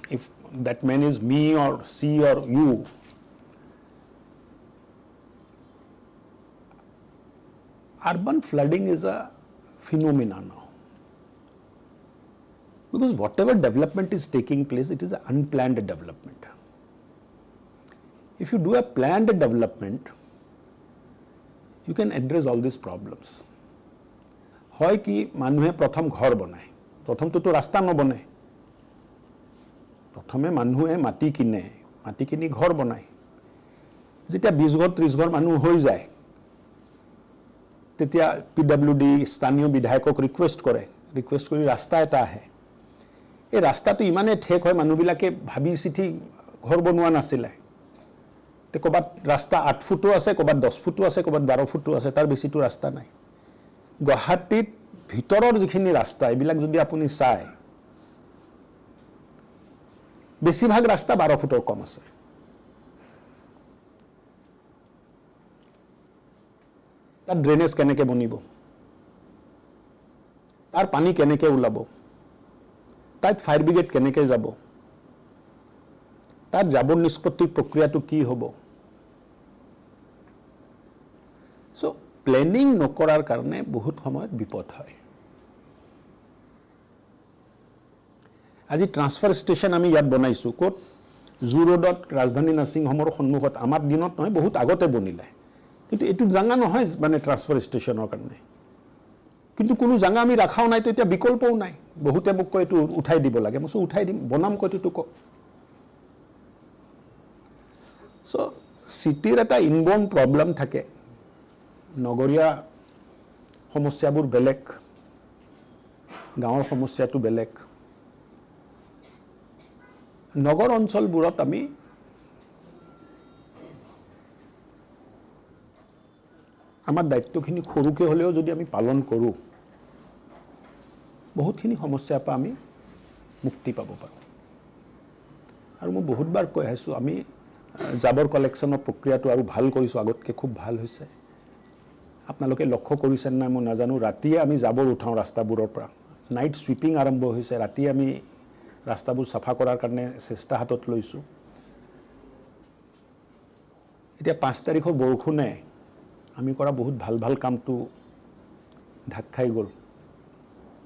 If that man is me or she or you, urban flooding is a phenomenon now. Because whatever development is taking place, it is an unplanned development. If you do a planned development, you can address all these problems. হয় কি মানুহে প্ৰথম ঘৰ বনায়, প্ৰথমটোতো ৰাস্তা নবনায়, প্ৰথমে মানুহে মাটি কিনি ঘৰ বনায়। যেতিয়া 20 ঘৰ 30 ঘৰ মানুহ হৈ যায়, তেতিয়া PWD স্থানীয় বিধায়কক ৰিকুৱেষ্ট কৰি ৰাস্তা এটা আহে। এই ৰাস্তাটো ইমানে ঠেক হয়, মানুহবিলাকে ভাবি চিঠি ঘৰ বনোৱা নাছিলে। তে ক'ৰবাত ৰাস্তা 8 ফুটো আছে, ক'ৰবাত 10 ফুটো আছে, ক'ৰবাত 12 ফুটো আছে, তাৰ বেছিটো ৰাস্তা নাই। গুৱাহাটীত ভিতৰৰ যিখিনি ৰাস্তা এইবিলাক যদি আপুনি চায়, বেছিভাগ ৰাস্তা 12 ফুটৰ কম আছে। তাত ড্ৰেনেজ কেনেকৈ বনিব, তাৰ পানী কেনেকৈ ওলাব, তাত ফায়াৰ ব্ৰিগেড কেনেকৈ যাব, তাত জাবৰ নিষ্পত্তিৰ প্ৰক্ৰিয়াটো কি হ'ব। চ' প্লেনিং নকৰাৰ কাৰণে বহুত সময়ত বিপদ হয়। আজি ট্ৰান্সফাৰ ষ্টেচন আমি ইয়াত বনাইছোঁ, ক'ত? জু ৰোডত ৰাজধানী নাৰ্ছিং হোমৰ সন্মুখত। আমাৰ দিনত নহয়, বহুত আগতে বনিলে, কিন্তু এইটো জাগা নহয় মানে ট্ৰান্সফাৰ ষ্টেচনৰ কাৰণে। কিন্তু কোনো জাগা আমি ৰাখাও নাই, তো এতিয়া বিকল্পও নাই। বহুতে মোক কয় এইটো উঠাই দিব লাগে, মই উঠাই দিম, বনাম কয়টো কওক। চ' চিটিৰ এটা ইনবৰ্ন প্ৰব্লেম থাকে, নগৰীয়া সমস্যাবোৰ বেলেগ, গাঁৱৰ সমস্যাটো বেলেগ। নগৰ অঞ্চলবোৰত আমি আমাৰ দায়িত্বখিনি সৰুকৈ হ'লেও যদি আমি পালন কৰোঁ, বহুতখিনি সমস্যাৰ পৰা আমি মুক্তি পাব পাৰোঁ। আৰু মই বহুতবাৰ কৈ আহিছোঁ, আমি জাবৰ কালেকশ্যনৰ প্ৰক্ৰিয়াটো আৰু ভাল কৰিছোঁ, আগতকৈ খুব ভাল হৈছে। আপোনালোকে লক্ষ্য কৰিছে নাই মই নাজানো, ৰাতিয়ে আমি জাবৰ উঠাওঁ ৰাস্তাবোৰৰ পৰা। নাইট ছুইপিং আৰম্ভ হৈছে, ৰাতি আমি ৰাস্তাবোৰ চাফা কৰাৰ কাৰণে চেষ্টা হাতত লৈছোঁ। এতিয়া 5 তাৰিখৰ বৰষুণে আমি কৰা বহুত ভাল কামটো ঢাক খাই গ'ল।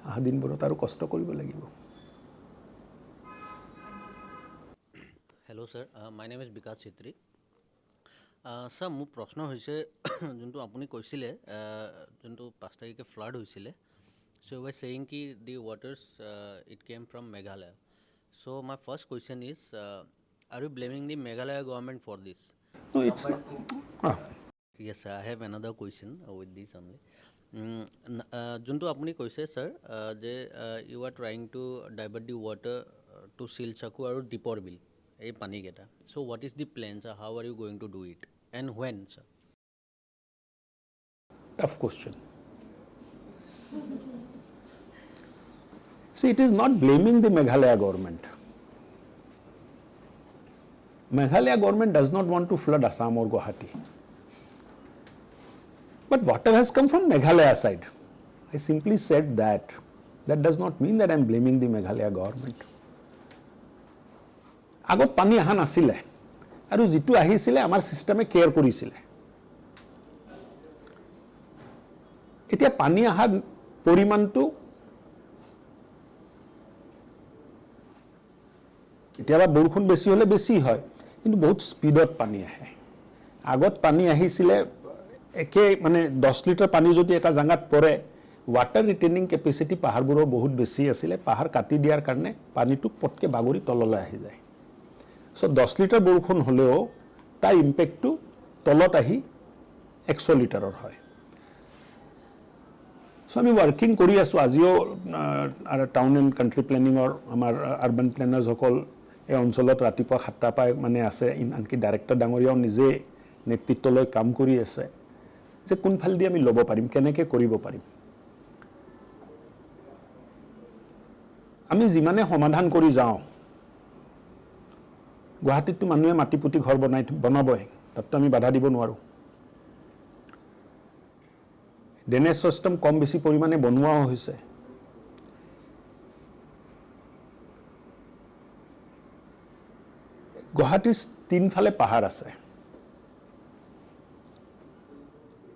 অহা দিনবোৰত আৰু কষ্ট কৰিব লাগিব। Hello' sir, my name is Bikash Chhetri. Sir, মোৰ প্ৰশ্ন হৈছে যোনটো আপুনি কৈছিলে, যোনটো 5 তাৰিখে ফ্লাড হৈছিলে, চ' ইউ আৰ ছেয়িং কি the waters it came from Meghalaya. So' my first question is, are you blaming the Meghalaya government for this? No, it's Yes, sir, I have another question with this only. যোনটো আপুনি কৈছে ছাৰ, যে you are trying to divert the water to Silsako আৰু দীপৰ বিল, এই পানীকেইটা। So' what is the plan, sir? How are you going to do it and when, sir? tough question. See, it is not blaming the Meghalaya government. Meghalaya government does not want to flood Assam or Guwahati. But water has come from Meghalaya side. I simply said that. That does not mean that I am blaming the Meghalaya government. আগত পানী অহা নাছিলে, আৰু যিটো আহিছিলে আমাৰ সিস্টেমে কেয়াৰ কৰিছিলে। এতিয়া পানী অহাৰ পৰিমাণটো কেতিয়াবা বৰষুণ বেছি হ'লে বেছি হয়, কিন্তু বহুত স্পীডত পানী আহে। আগত পানী আহিছিলে একে মানে 10 লিটাৰ পানী যদি এটা জাগাত পৰে water retaining capacity পাহাৰবোৰৰ বহুত বেছি আছিলে পাহাৰ কাটি দিয়াৰ কাৰণে পানীটো পটকে বাগৰি তললৈ আহি যায় সো 10 লিটাৰ বৰষুণ হলেও তাৰ ইম্পেক্টটো তলত আহি 100 লিটাৰৰ হয় সো আমি ওয়াৰ্কিং কৰি আছো আজিও টাউন এন্ড কান্ট্ৰি প্ল্যানিংৰ আমাৰ আৰবান প্ল্যানাৰ্স সকল এই অঞ্চলত ৰাতিপুৱা 7টা পাই মানে আছে আনকি ডাইৰেক্টৰ ডাঙৰীয়াও নিজে নেতৃত্ব লৈ কাম কৰি আছে যে কোনফাল দি আমি লব পাৰিম কেনেকৈ কৰিব পাৰিম আমি যিমানে সমাধান কৰি যাওঁ গুৱাহাটীতটো মানুহে মাটিপুতি ঘৰ বনাবই তাততো আমি বাধা দিব নোৱাৰো ড্ৰেনেজ সিস্টেম কম বেছি পৰিমাণে বনোৱা হৈছে গুৱাহাটীৰ তিনফালে পাহাৰ আছে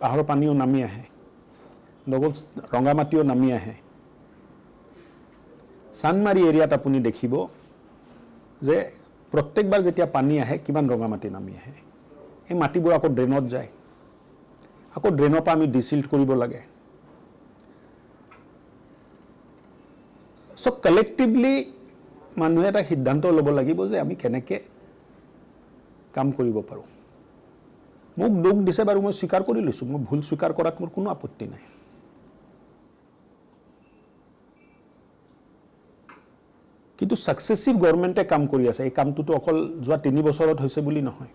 পাহাৰৰ পানীও নামি আহে লগত ৰঙামাটিও নামি আহে সানমাৰী এৰিয়াত আপুনি দেখিব যে প্ৰত্যেকবাৰ যেতিয়া পানী আহে কিমান ৰঙামাটি নামি আহে এই মাটিবোৰ আকৌ ড্ৰেনত যায় আকৌ ড্ৰেনৰ পৰা আমি ডিসিল্ট কৰিব লাগে সো কালেক্টিভলি মানুহে এটা সিদ্ধান্ত ল'ব লাগিব যে আমি কেনেকৈ কাম কৰিব পাৰো মোক দুখ দিছে বাৰু মই স্বীকাৰ কৰি লৈছো মই ভুল স্বীকাৰ কৰাত মোৰ কোনো আপত্তি নাই কিন্তু সাকসেসিভ গভৰ্ণমেণ্টে কাম কৰি আছে এই কামটো অকল যোৱা 3 বছৰত হৈছে বুলি নহয়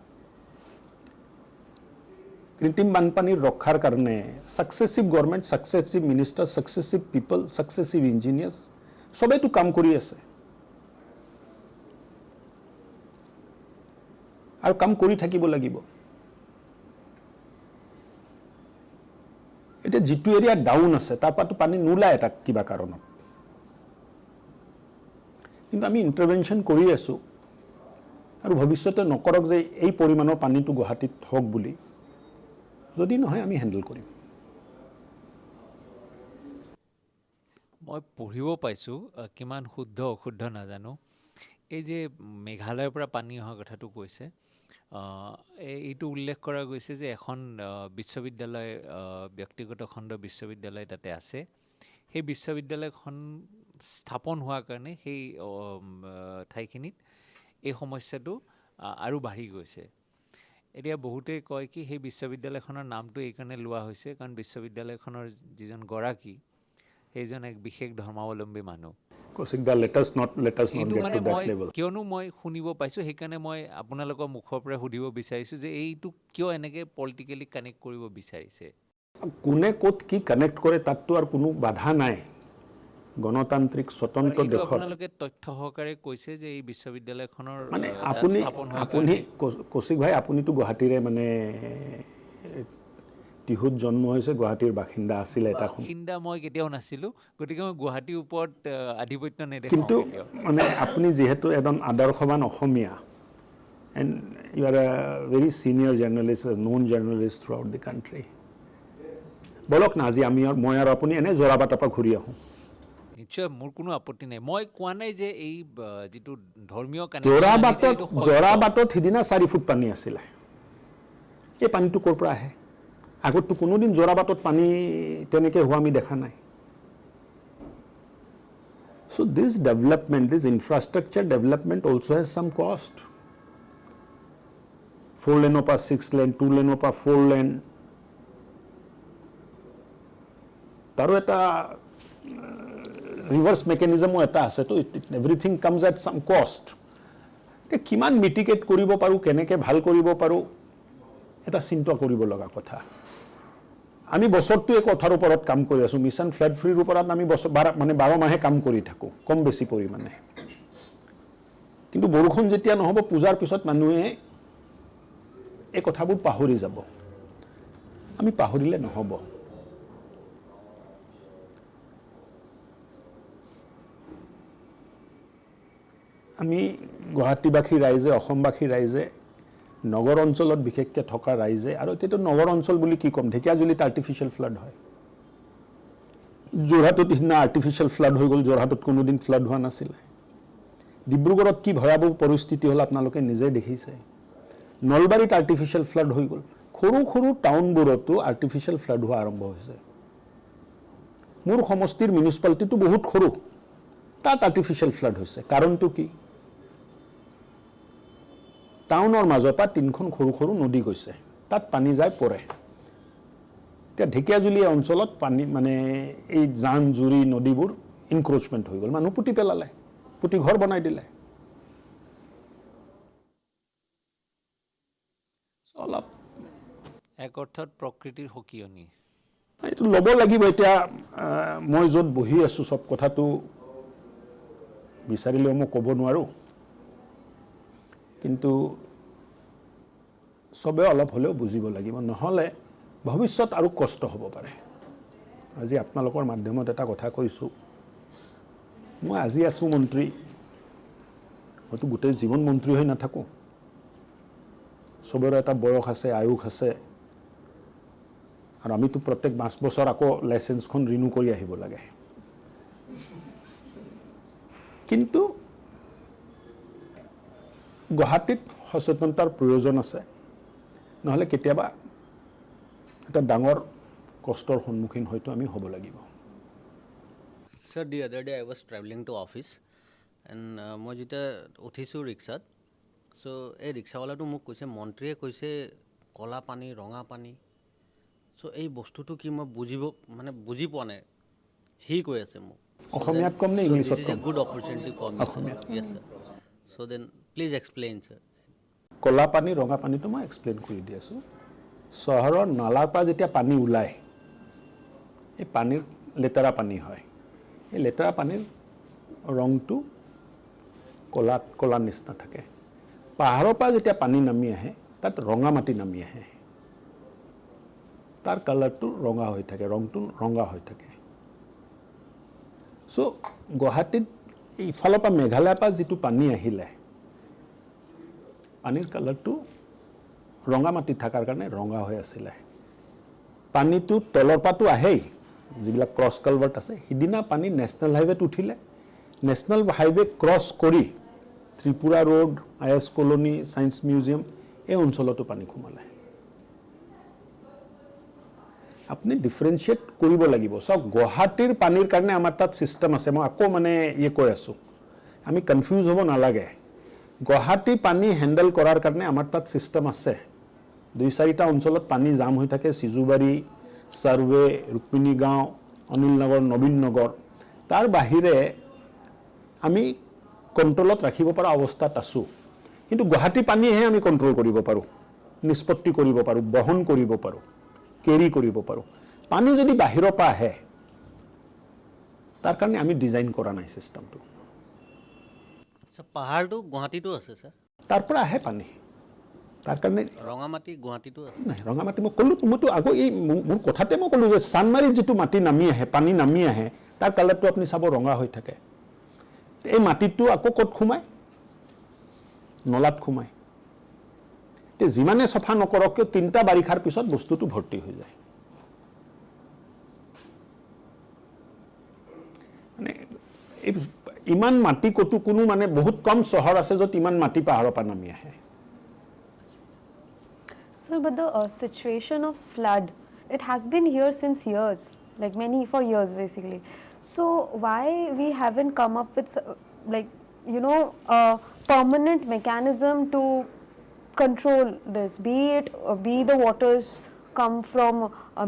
কৃত্ৰিম বানপানীৰ ৰক্ষাৰ কাৰণে successive government successive minister successive people successive engineers সবেইটো কাম কৰি আছে আৰু কাম কৰি থাকিব লাগিব এটা জিটু এৰিয়া ডাউন আছে তাৰ পাটো পানী নোলায় এটা কিবা কাৰণত কিন্তু আমি ইন্টাৰভেনশন কৰি আছো আৰু ভৱিষ্যতে নকৰক যে এই পৰিমাণৰ পানীটো গুৱাহাটীত হওক বুলি যদি নহয় আমি হ্যান্ডল কৰিম মই পঢ়িব পাইছো কিমান শুদ্ধ অশুদ্ধ নাজানো এই যে মেঘালয়ৰ পৰা পানী অহা কথাটো কৈছে এইটো উল্লেখ কৰা গৈছে যে এখন বিশ্ববিদ্যালয় ব্যক্তিগত খণ্ড বিশ্ববিদ্যালয় তাতে আছে সেই বিশ্ববিদ্যালয়খন স্থাপন হোৱাৰ কাৰণে সেই ঠাইখিনিত এই সমস্যাটো আৰু বাঢ়ি গৈছে এতিয়া বহুতে কয় কি সেই বিশ্ববিদ্যালয়খনৰ নামটো এই কাৰণে লোৱা হৈছে কাৰণ বিশ্ববিদ্যালয়খনৰ যিজন গৰাকী সেইজন এক বিশেষ ধৰ্মাৱলম্বী মানুহ কৌশিকদা let us not get to that level কিয়নো মই শুনিব পাইছো সেইকাৰণে মই আপোনালোকৰ মুখৰ পৰা সুধিব বিচাৰিছো যে এইটো কিয় এনেকে পলিটিক্যালি কানেক্ট কৰিব বিচাৰিছে কোনে ক'ত কি কানেক্ট কৰে তাততো আৰু কোনো বাধা নাই গণতান্ত্ৰিক স্বতন্ত্ৰ দেশত আপোনালোকে তথ্য সহকাৰে কৈছে যে এই বিশ্ববিদ্যালয়খনৰ মানে আপুনি কৌশিক ভাই আপুনিতো গুৱাহাটীৰে মানে তিহুত জন্ম হৈছে গুৱাহাটীৰ বাসিন্দা আছিল এটা বাসিন্দা মই কেতিয়াও নাছিলো গতিকে মই গুৱাহাটীৰ ওপৰত আধিপত্য নেদেখো কিন্তু মানে আপুনি যেহেতু এজন আদৰ্শৱান অসমীয়া and you are a very senior journalist a known journalist throughout the country বলক না আজি আমি মই আৰু আপুনি এনে জৰাবাটৰ পৰা ঘূৰি আহোঁ নিশ্চয় মোৰ কোনো আপত্তি নাই মই কোৱা নাই যে এই যেটো ধৰ্মীয় জৰাবাটত সিদিনা 4 ফুট পানী আছিল এই পানীটো ক'ৰ পৰা আহে আগতো কোনো দিন জৰাবাটত পানী তেনেকে হোৱা আমি দেখা নাই so this development this infrastructure development also has some cost 4 lane of 6 lane 2 lane of 4 lane তাৰো এটা reverse mechanism eta ase to everything comes at some cost te kiman mitigate koribo paru keneke bhal koribo paru eta চিন্তা কৰিব লগা কথা আমি বছৰটো এক কথাৰ ওপৰত কাম কৰি আছো মিছন ফ্লাড ফ্ৰীৰ ওপৰত আমি মানে 12 মাহে কাম কৰি থাকো কম বেছি পৰিমাণে কিন্তু বৰষুণ যেতিয়া নহব পূজাৰ পিছত মানুহে এই কথাবোৰ পাহৰি যাব আমি পাহৰিলে নহব আমি গুৱাহাটীবাসী ৰাইজে অসমবাসী ৰাইজে নগৰ অঞ্চলত বিশেষকৈ থকা ৰাইজে আৰু এতিয়াতো নগৰ অঞ্চল বুলি কি কম ঢেকিয়াজুলিত আৰ্টিফিচিয়েল ফ্লাড হয় যোৰহাটত সিদিনা আৰ্টিফিচিয়েল ফ্লাড হৈ গ'ল যোৰহাটত কোনোদিন ফ্লাড হোৱা নাছিলে ডিব্ৰুগড়ত কি ভয়াবহ পৰিস্থিতি হ'ল আপোনালোকে নিজে দেখিছে নলবাৰীত আৰ্টিফিচিয়েল ফ্লাড হৈ গ'ল সৰু সৰু টাউনবোৰতো আৰ্টিফিচিয়েল ফ্লাড হোৱা আৰম্ভ হৈছে মোৰ সমষ্টিৰ মিউনিচিপালিটিটো বহুত সৰু তাত আৰ্টিফিচিয়েল ফ্লাড হৈছে কাৰণটো কি টাউনৰ মাজৰ পৰা তিনখন সৰু সৰু নদী গৈছে তাত পানী যায় পৰে এতিয়া ঢেকিয়াজুলি অঞ্চলত পানী মানে এই জান জুৰি নদীবোৰ ইনক্ৰোচমেন্ট হৈ গ'ল মানুহ পুতি পেলালে পুতি ঘৰ বনাই দিলে অলপ এক অৰ্থত প্ৰকৃতিৰ সকিয়নি এইটো ল'ব লাগিব এতিয়া মই য'ত বহি আছো সব কথাটো বিচাৰিলেও মই ক'ব নোৱাৰো কিন্তু সবে অলপ হ'লেও বুজিব লাগিব নহ'লে ভৱিষ্যত আৰু কষ্ট হ'ব পাৰে আজি আপোনালোকৰ মাধ্যমত এটা কথা কৈছো মই আজি আছো মন্ত্ৰী হয়তো গোটেই জীৱন মন্ত্ৰী হৈ নাথাকো সবৰে এটা বয়স আছে আয়ুস আছে আৰু আমিতো প্ৰত্যেক 5 বছৰ আকৌ লাইসেন্সখন ৰিনিউ কৰি আহিব লাগে কিন্তু গুৱাহাটীত সচেতনতাৰ প্ৰয়োজন আছে নহলে কেতিয়াবা এটা ডাঙৰ কষ্টৰ সন্মুখীন হয়তো আমি হ'ব লাগিব Sir, the other day I was traveling to office and মই যেতিয়া উঠিছো ৰিক্সাত সো এই ৰিক্সাৱালাটো মোক কৈছে মন্ত্ৰীয়ে কৈছে কলা পানী ৰঙা পানী সো এই বস্তুটো কি মই বুজি পোৱা নাই হি কৈ আছে মোক অসমীয়াত কম নে ইংলিছত This is com a good opportunity for me, sir. Yes, sir. So then, please explain, sir. কলা পানী ৰঙা পানীটো মই এক্সপ্লেইন কৰি দি আছো চহৰৰ নালাৰ পৰা যেতিয়া পানী ওলায় এই পানীৰ লেতেৰা পানী হয় এই লেতেৰা পানীৰ ৰংটো কলা নিচিনা থাকে পাহাৰৰ পৰা যেতিয়া পানী নামি আহে তাত ৰঙা মাটি নামি আহে তাৰ কালাৰটো ৰঙা হৈ থাকে ৰংটো ৰঙা হৈ থাকে সো গুৱাহাটীত ইফালৰ পৰা মেঘালয়ৰ পৰা যিটো পানী আহিলে পানীৰ কালাৰটো ৰঙা মাটি থাকাৰ কাৰণে ৰঙা হৈ আছিলে পানীটো তলৰ পাতো আহেই যিবিলাক ক্ৰছ কালভাৰ্ট আছে হিদিনা পানী নেশনেল হাইৱেত উঠিলে নেশনেল হাইৱে ক্ৰছ কৰি Tripura road IS colony science museum এই অঞ্চলতো পানী সোমালে আপনি ডিফাৰেন্সিয়েট কৰিব লাগিব সব গুৱাহাটীৰ পানীৰ কাৰণে আমাৰ তাত সিস্টেম আছে মই আকৌ মানে কৈ আছো আমি কনফিউজ হ'ব নালাগে গুৱাহাটী পানী হ্যান্ডেল কৰাৰ কাৰণে আমাৰ তাত সিস্টেম আছে 2-4টা অঞ্চলত পানী জাম হৈ থাকে সিজুবাৰী সাৰ্ভে ৰুক্মিণী গাঁও অনিল নগৰ নবীন নগৰ তাৰ বাহিৰে আমি কন্ট্ৰোলত ৰাখিব পৰা অৱস্থাত আছো কিন্তু গুৱাহাটী পানীহে আমি কন্ট্ৰোল কৰিব পাৰো নিষ্পত্তি কৰিব পাৰো বহন কৰিব পাৰো কেৰি কৰিব পাৰো পানী যদি বাহিৰৰ পৰা আহে তাৰ কাৰণে আমি ডিজাইন কৰা নাই সিস্টেমটো Sir, পাহাৰটো গুৱাহাটীতো আছে sir. তাৰ পৰা আহে পানী তাৰ কাৰণে ৰঙামাটি গুৱাহাটীতো আছে. নাই ৰঙামাটি মই ক'লো মইতো আগো এই মোৰ কথাতে মই ক'লো যে সানমাৰী যেটো মাটি নামি আহে পানী নামি আহে তাৰ কালাৰটো আপুনি চাব ৰঙা হৈ থাকে এই মাটিটো আকৌ ক'ত খুমায় নলাত খুমায় তে যিমানে সফা নকৰক 3টা বাৰিখাৰ পিছত বস্তুটো ভৰ্তি হৈ যায় মানে এই ইমান মাটি কতো কোনো মানে বহুত কম চহৰ আছে যত ইমান মাটি পাহাৰৰ পৰা নামি আহে Sir, but the situation of flood, it has been here since years, like for years basically. So why we haven't come up with a permanent mechanism to control this, be the waters come from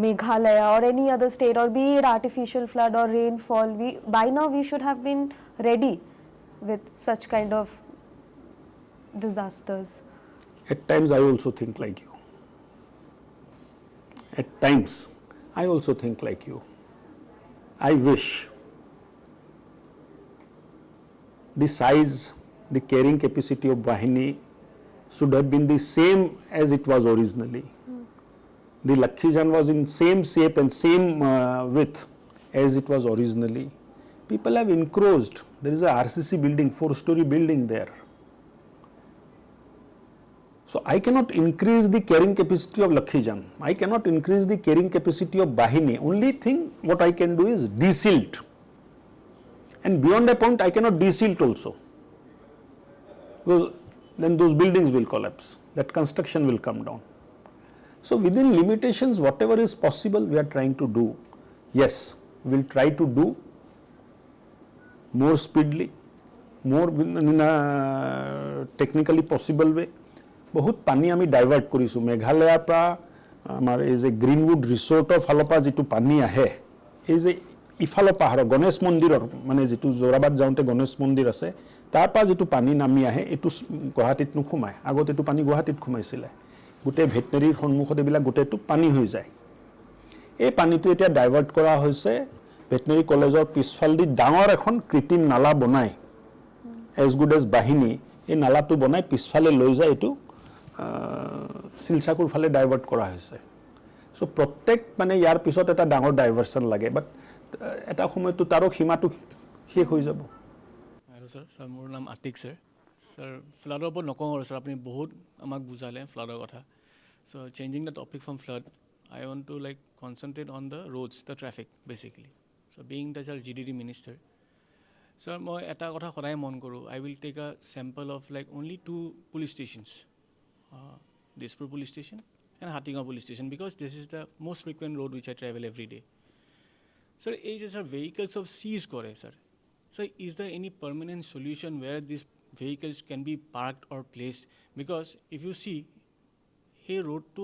Meghalaya or any other state, or be it artificial flood or rainfall. By now we should have been ready with such kind of disasters. At times I also think like you. At times I also think like you. I wish the size, the carrying capacity of Vahini should have been the same as it was originally. The Lakhijan was in same shape and same width as it was originally. People have encroached. There is a RCC building, 4-story building there. So I cannot increase the carrying capacity of Lakhijan. I cannot increase the carrying capacity of Bahini. Only thing what I can do is desilt. And beyond a point I cannot desilt also. Because then those buildings will collapse. That construction will come down. So within limitations, whatever is possible, we are trying to do. Yes, we will try to do more speedily, more in a technically possible way. বহুত পানী আমি ডাইভাৰ্ট কৰিছোঁ মেঘালয়ৰ পৰা আমাৰ এই যে গ্ৰীণউড ৰিসৰ্টৰ ফালৰ পৰা যিটো পানী আহে এই যে ইফালৰ পাহাৰৰ গণেশ মন্দিৰৰ মানে যিটো জোৰাবাদ যাওঁতে গণেশ মন্দিৰ আছে তাৰ পৰা যিটো পানী নামি আহে এইটো গুৱাহাটীত নোসোমায় আগতে এইটো পানী গুৱাহাটীত সোমাইছিলে গোটেই ভেটেনেৰীৰ সন্মুখত এইবিলাক গোটেইটো পানী হৈ যায় এই পানীটো এতিয়া ডাইভাৰ্ট কৰা হৈছে ভেটেনেৰী কলেজৰ পিছফালেদি ডাঙৰ এখন কৃত্ৰিম নালা বনাই এজ গুড এজ বাহিনী এই নালাটো বনাই পিছফালে লৈ যায় এইটো শিলচাকুৰ ফালে ডাইভাৰ্ট কৰা হৈছে সো প্ৰত্যেক মানে ইয়াৰ পিছত এটা ডাঙৰ ডাইভাৰচন লাগে বাট এটা সময়তো তাৰো সীমাটো শেষ হৈ যাব হেল্ল' স্যাৰ মোৰ নাম আতিক স্যাৰ ফ্লাডৰ ওপৰত নকওঁ আৰু স্যাৰ আপুনি বহুত আমাক বুজালে ফ্লাডৰ কথা so' changing the topic from flood I want to like concentrate on the roads the traffic basically so' being the sir GDD minister sir মই এটা কথা সদায় মন কৰোঁ I will take a sample of like only 2 police stations Dispur police station and Hatinga police station because this is the most frequent road which I travel every day. Sir, is vehicles of seized kore sir. Sir, is there any permanent solution where these vehicles can be parked or placed? Because if you see, hey road to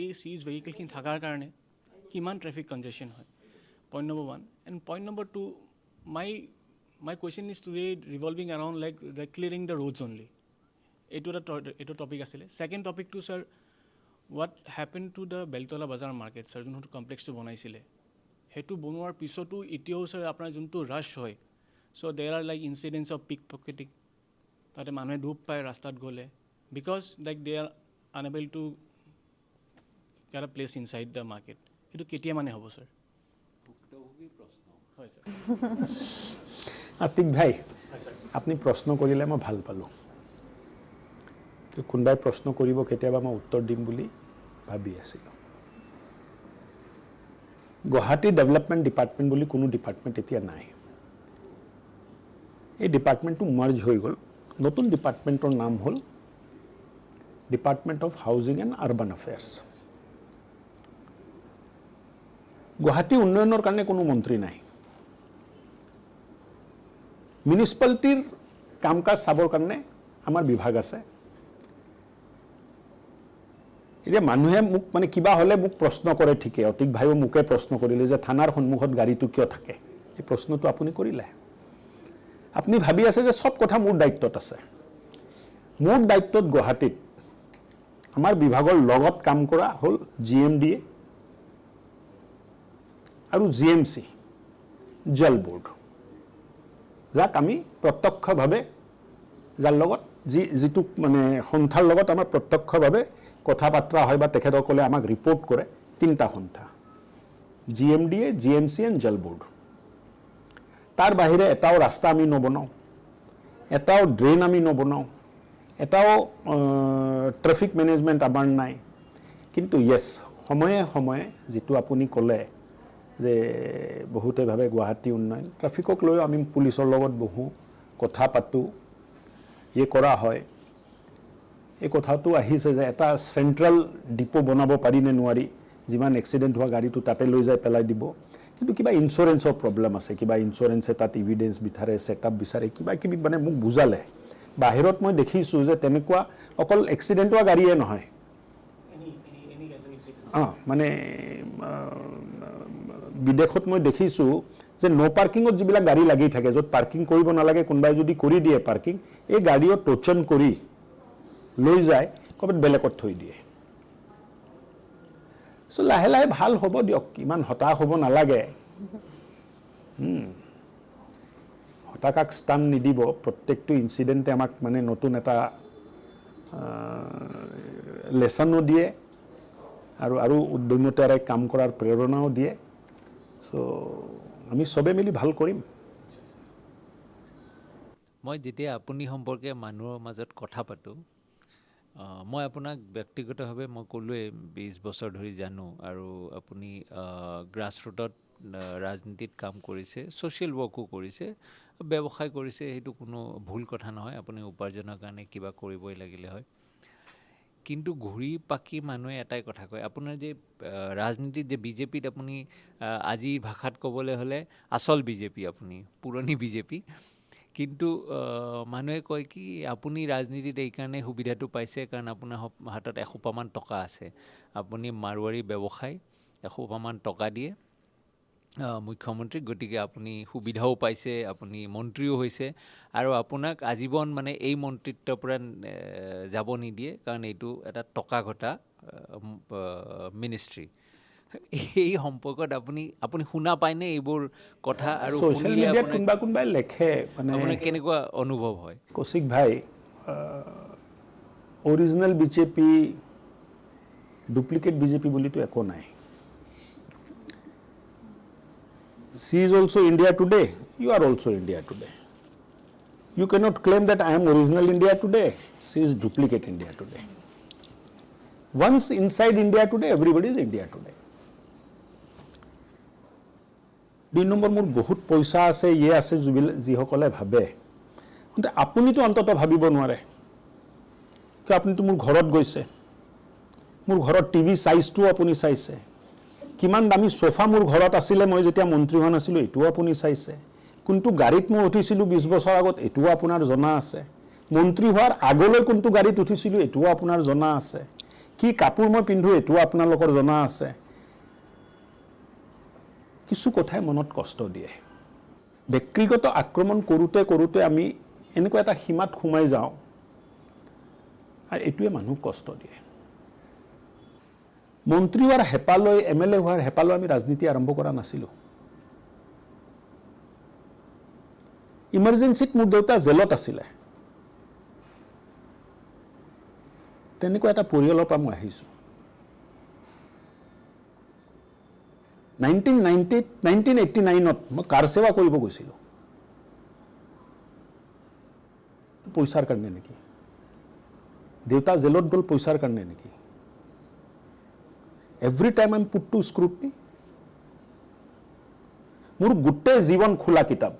a seized vehicle kin thakar karne kiman traffic congestion hoy. Point number 1 and point number 2, my question is today revolving around like clearing the roads only. Eto topic asile second topic to sir what happened to the Beltola Bazaar market sir jonto complex to bonaisile hetu bonuar pisotu etio sir apnar jonto rush hoy so there are like incidents of pickpocketing tate manhe dub pai rastat gole because like they are unable to get a place inside the market etu ketia mane hobo sir hoy sir Atiq ভাই আপনি প্ৰশ্ন কৰিলে মই ভাল পালো কোনবাই প্ৰশ্ন কৰিব কেতিয়াবা মই উত্তৰ দিম বুলি ভাবি আছিলোঁ গুৱাহাটী ডেভেলপমেণ্ট ডিপাৰ্টমেণ্ট বুলি কোনো ডিপাৰ্টমেণ্ট এতিয়া নাই এই ডিপাৰ্টমেণ্টটো মাৰ্জ হৈ গ'ল নতুন ডিপাৰ্টমেণ্টৰ নাম হ'ল department of housing and urban affairs Guwahati উন্নয়নৰ কাৰণে কোনো মন্ত্ৰী নাই মিউনিচিপালিটিৰ কাম কাজ চাবৰ কাৰণে আমাৰ বিভাগ আছে এতিয়া মানুহে মোক মানে কিবা হলে মোক প্ৰশ্ন কৰে ঠিকে অতিক ভাইও মুকে প্ৰশ্ন কৰিলে যে থানাৰ সন্মুখত গাড়ীটো কিয় থাকে এই প্ৰশ্নটো আপুনি কৰিলে আপুনি ভাবি আছে যে সব কথা মোৰ দায়িত্বত আছে মোৰ দায়িত্বত গুৱাহাটীত আমাৰ বিভাগৰ লগত কাম কৰা হ'ল GMDA আৰু GMC জল বোৰ্ড যাক আমি প্ৰত্যক্ষভাৱে যাৰ লগত যিটো মানে সন্থাৰ লগত আমাৰ প্ৰত্যক্ষভাৱে কথা বাৰ্তা হয় বা তেখেতসকলে আমাক ৰিপৰ্ট কৰে তিনটা সন্থা GMDA GMC এণ্ড জল বোৰ্ড তাৰ বাহিৰে এটাও ৰাস্তা আমি নবনাও এটাও ড্ৰেইন আমি নবনাও এটাও ট্ৰাফিক মেনেজমেণ্ট আমাৰ নাই কিন্তু ইয়েছ সময়ে সময়ে যিটো আপুনি ক'লে যে বহুতে ভাবে গুৱাহাটী উন্নয়ন ট্ৰাফিকক লৈ আমি পুলিচৰ লগত বহু কথা পাতোঁ ইয়ে কৰা হয় এই কথাটো আহিছে যে এটা সেন্ট্ৰাল ডিপো বনাব পাৰি নে নোৱাৰি যিমান এক্সিডেন্ট হোৱা গাড়ীটো তাতে লৈ যায় পেলাই দিব কিন্তু কিবা ইন্স্যুৰেন্সৰ প্ৰবলেম আছে কিবা ইন্স্যুৰেন্সে তাত এভিডেন্স বিচাৰে সেটআপ বিচাৰে কিবা কিবি মানে মোক বুজালে বাহিৰত মই দেখিছো যে তেনেকুৱা অকল এক্সিডেন্ট হোৱা গাড়ীয়ে নহয় মানে বিদেশত মই দেখিছো যে নো পাৰ্কিংত যিবিলাক গাড়ী লাগি থাকে য'ত পাৰ্কিং কৰিব নালাগে কোনবাই যদি কৰি দিয়ে পাৰ্কিং এই গাড়ীও টোচন কৰি লৈ যায় কবত বেলেগত থৈ দিয়ে সো লাহে লাহে ভাল হ'ব দিয়ক ইমান হতাশ হ'ব নালাগে হতাশাক স্থান নিদিব প্ৰত্যেকটো ইনসিডেন্টে আমাক মানে নতুন এটা লেসনও দিয়ে আৰু আৰু উদ্যমতাৰে কাম কৰাৰ প্ৰেৰণাও দিয়ে সো আমি সবে মিলি ভাল কৰিম মই যেতিয়া আপুনি সম্পৰ্কে মানুহৰ মাজত কথা পাতো মই আপোনাক ব্যক্তিগতভাৱে মই ক'লোৱে 20 বছৰ ধৰি জানো আৰু আপুনি গ্ৰাছৰুটত ৰাজনীতিত কাম কৰিছে সোশ্যাল ওয়াৰ্কো কৰিছে ব্যৱসায় কৰিছে সেইটো কোনো ভুল কথা নহয় আপুনি উপাৰ্জনৰ কাৰণে কিবা কৰিবই লাগিলে হয় কিন্তু ঘূৰি পাকি মানুহে এটাই কথা কয় আপোনাৰ যে ৰাজনীতিত যে বিজেপিত আপুনি আজিৰ ভাষাত ক'বলৈ হ'লে আচল বিজেপি আপুনি পুৰণি বিজেপি কিন্তু মানুহে কয় কি আপুনি ৰাজনীতিত এইকাৰণে সুবিধাটো পাইছে কাৰণ আপোনাৰ হাতত এসোপামান টকা আছে আপুনি মাৰোৱাৰী ব্যৱসায় এসোপামান টকা দিয়ে মুখ্যমন্ত্ৰী গতিকে আপুনি সুবিধাও পাইছে আপুনি মন্ত্ৰীও হৈছে আৰু আপোনাক আজীৱন মানে এই মন্ত্ৰিত্বৰ পৰা যাব নিদিয়ে কাৰণ এইটো এটা টকা ঘটা মিনিষ্ট্ৰী এই সম্পৰ্কত আপুনি শুনা পায়নে এইবোৰ কথা আৰু ছ'চিয়েল মিডিয়াত কোনোবাই লেখে মানে আপোনাৰ কেনেকুৱা অনুভৱ হয় কৌশিক ভাই অৰিজিনেল বিজেপি ডুপ্লিকেট বিজেপি বুলিতো একো নাই She is also India today. You are also India today. You cannot claim that I am original India today. She is duplicate India today. Once inside India today, everybody is India today. দুই নম্বৰ মোৰ বহুত পইচা আছে ইয়ে আছে যিসকলে ভাবে কিন্তু আপুনিতো অন্তত ভাবিব নোৱাৰে কি আপুনিতো মোৰ ঘৰত গৈছে মোৰ ঘৰত টিভি সাইজটো আপুনি চাইছে কিমান দামী সোফা মোৰ ঘৰত আছিল মই যেতিয়া মন্ত্ৰী হোৱা নাছিলো এটো আপুনি চাইছে কোনটো গাড়ীত মই উঠিছিলো 20 বছৰ আগত এটো আপোনাৰ জনা আছে মন্ত্ৰী হোৱাৰ আগলৈ কোনটো গাড়ীত উঠিছিলো এটো আপোনাৰ জনা আছে কি কাপোৰ মই পিন্ধো এটো আপোনালোকৰ জনা আছে কিছু কথাই মনত কষ্ট দিয়ে ব্যক্তিগত আক্ৰমণ কৰোতে আমি এনেকুৱা এটা সীমাত খুমাই যাওঁ আৰু এটোৱে মানুহক কষ্ট দিয়ে মন্ত্ৰী হোৱাৰ হেপালৈ এমএলএ হোৱাৰ হেপালৈ আমি ৰাজনীতি আৰম্ভ কৰা নাছিলো ইমাৰ্জেন্সিত মোৰ দেউতা জেলত আছিলে তেনেকুৱা এটা পৰিয়ালৰ পৰা মই আহিছো 1989ত মই কাৰ সেৱা কৰিব গৈছিলো পইচাৰ কাৰণে নেকি দেউতা জেলত গ'ল পইচাৰ কাৰণে নেকি Every time I'm put to scrutiny. মোৰ গোটেই জীৱন খোলা কিতাপ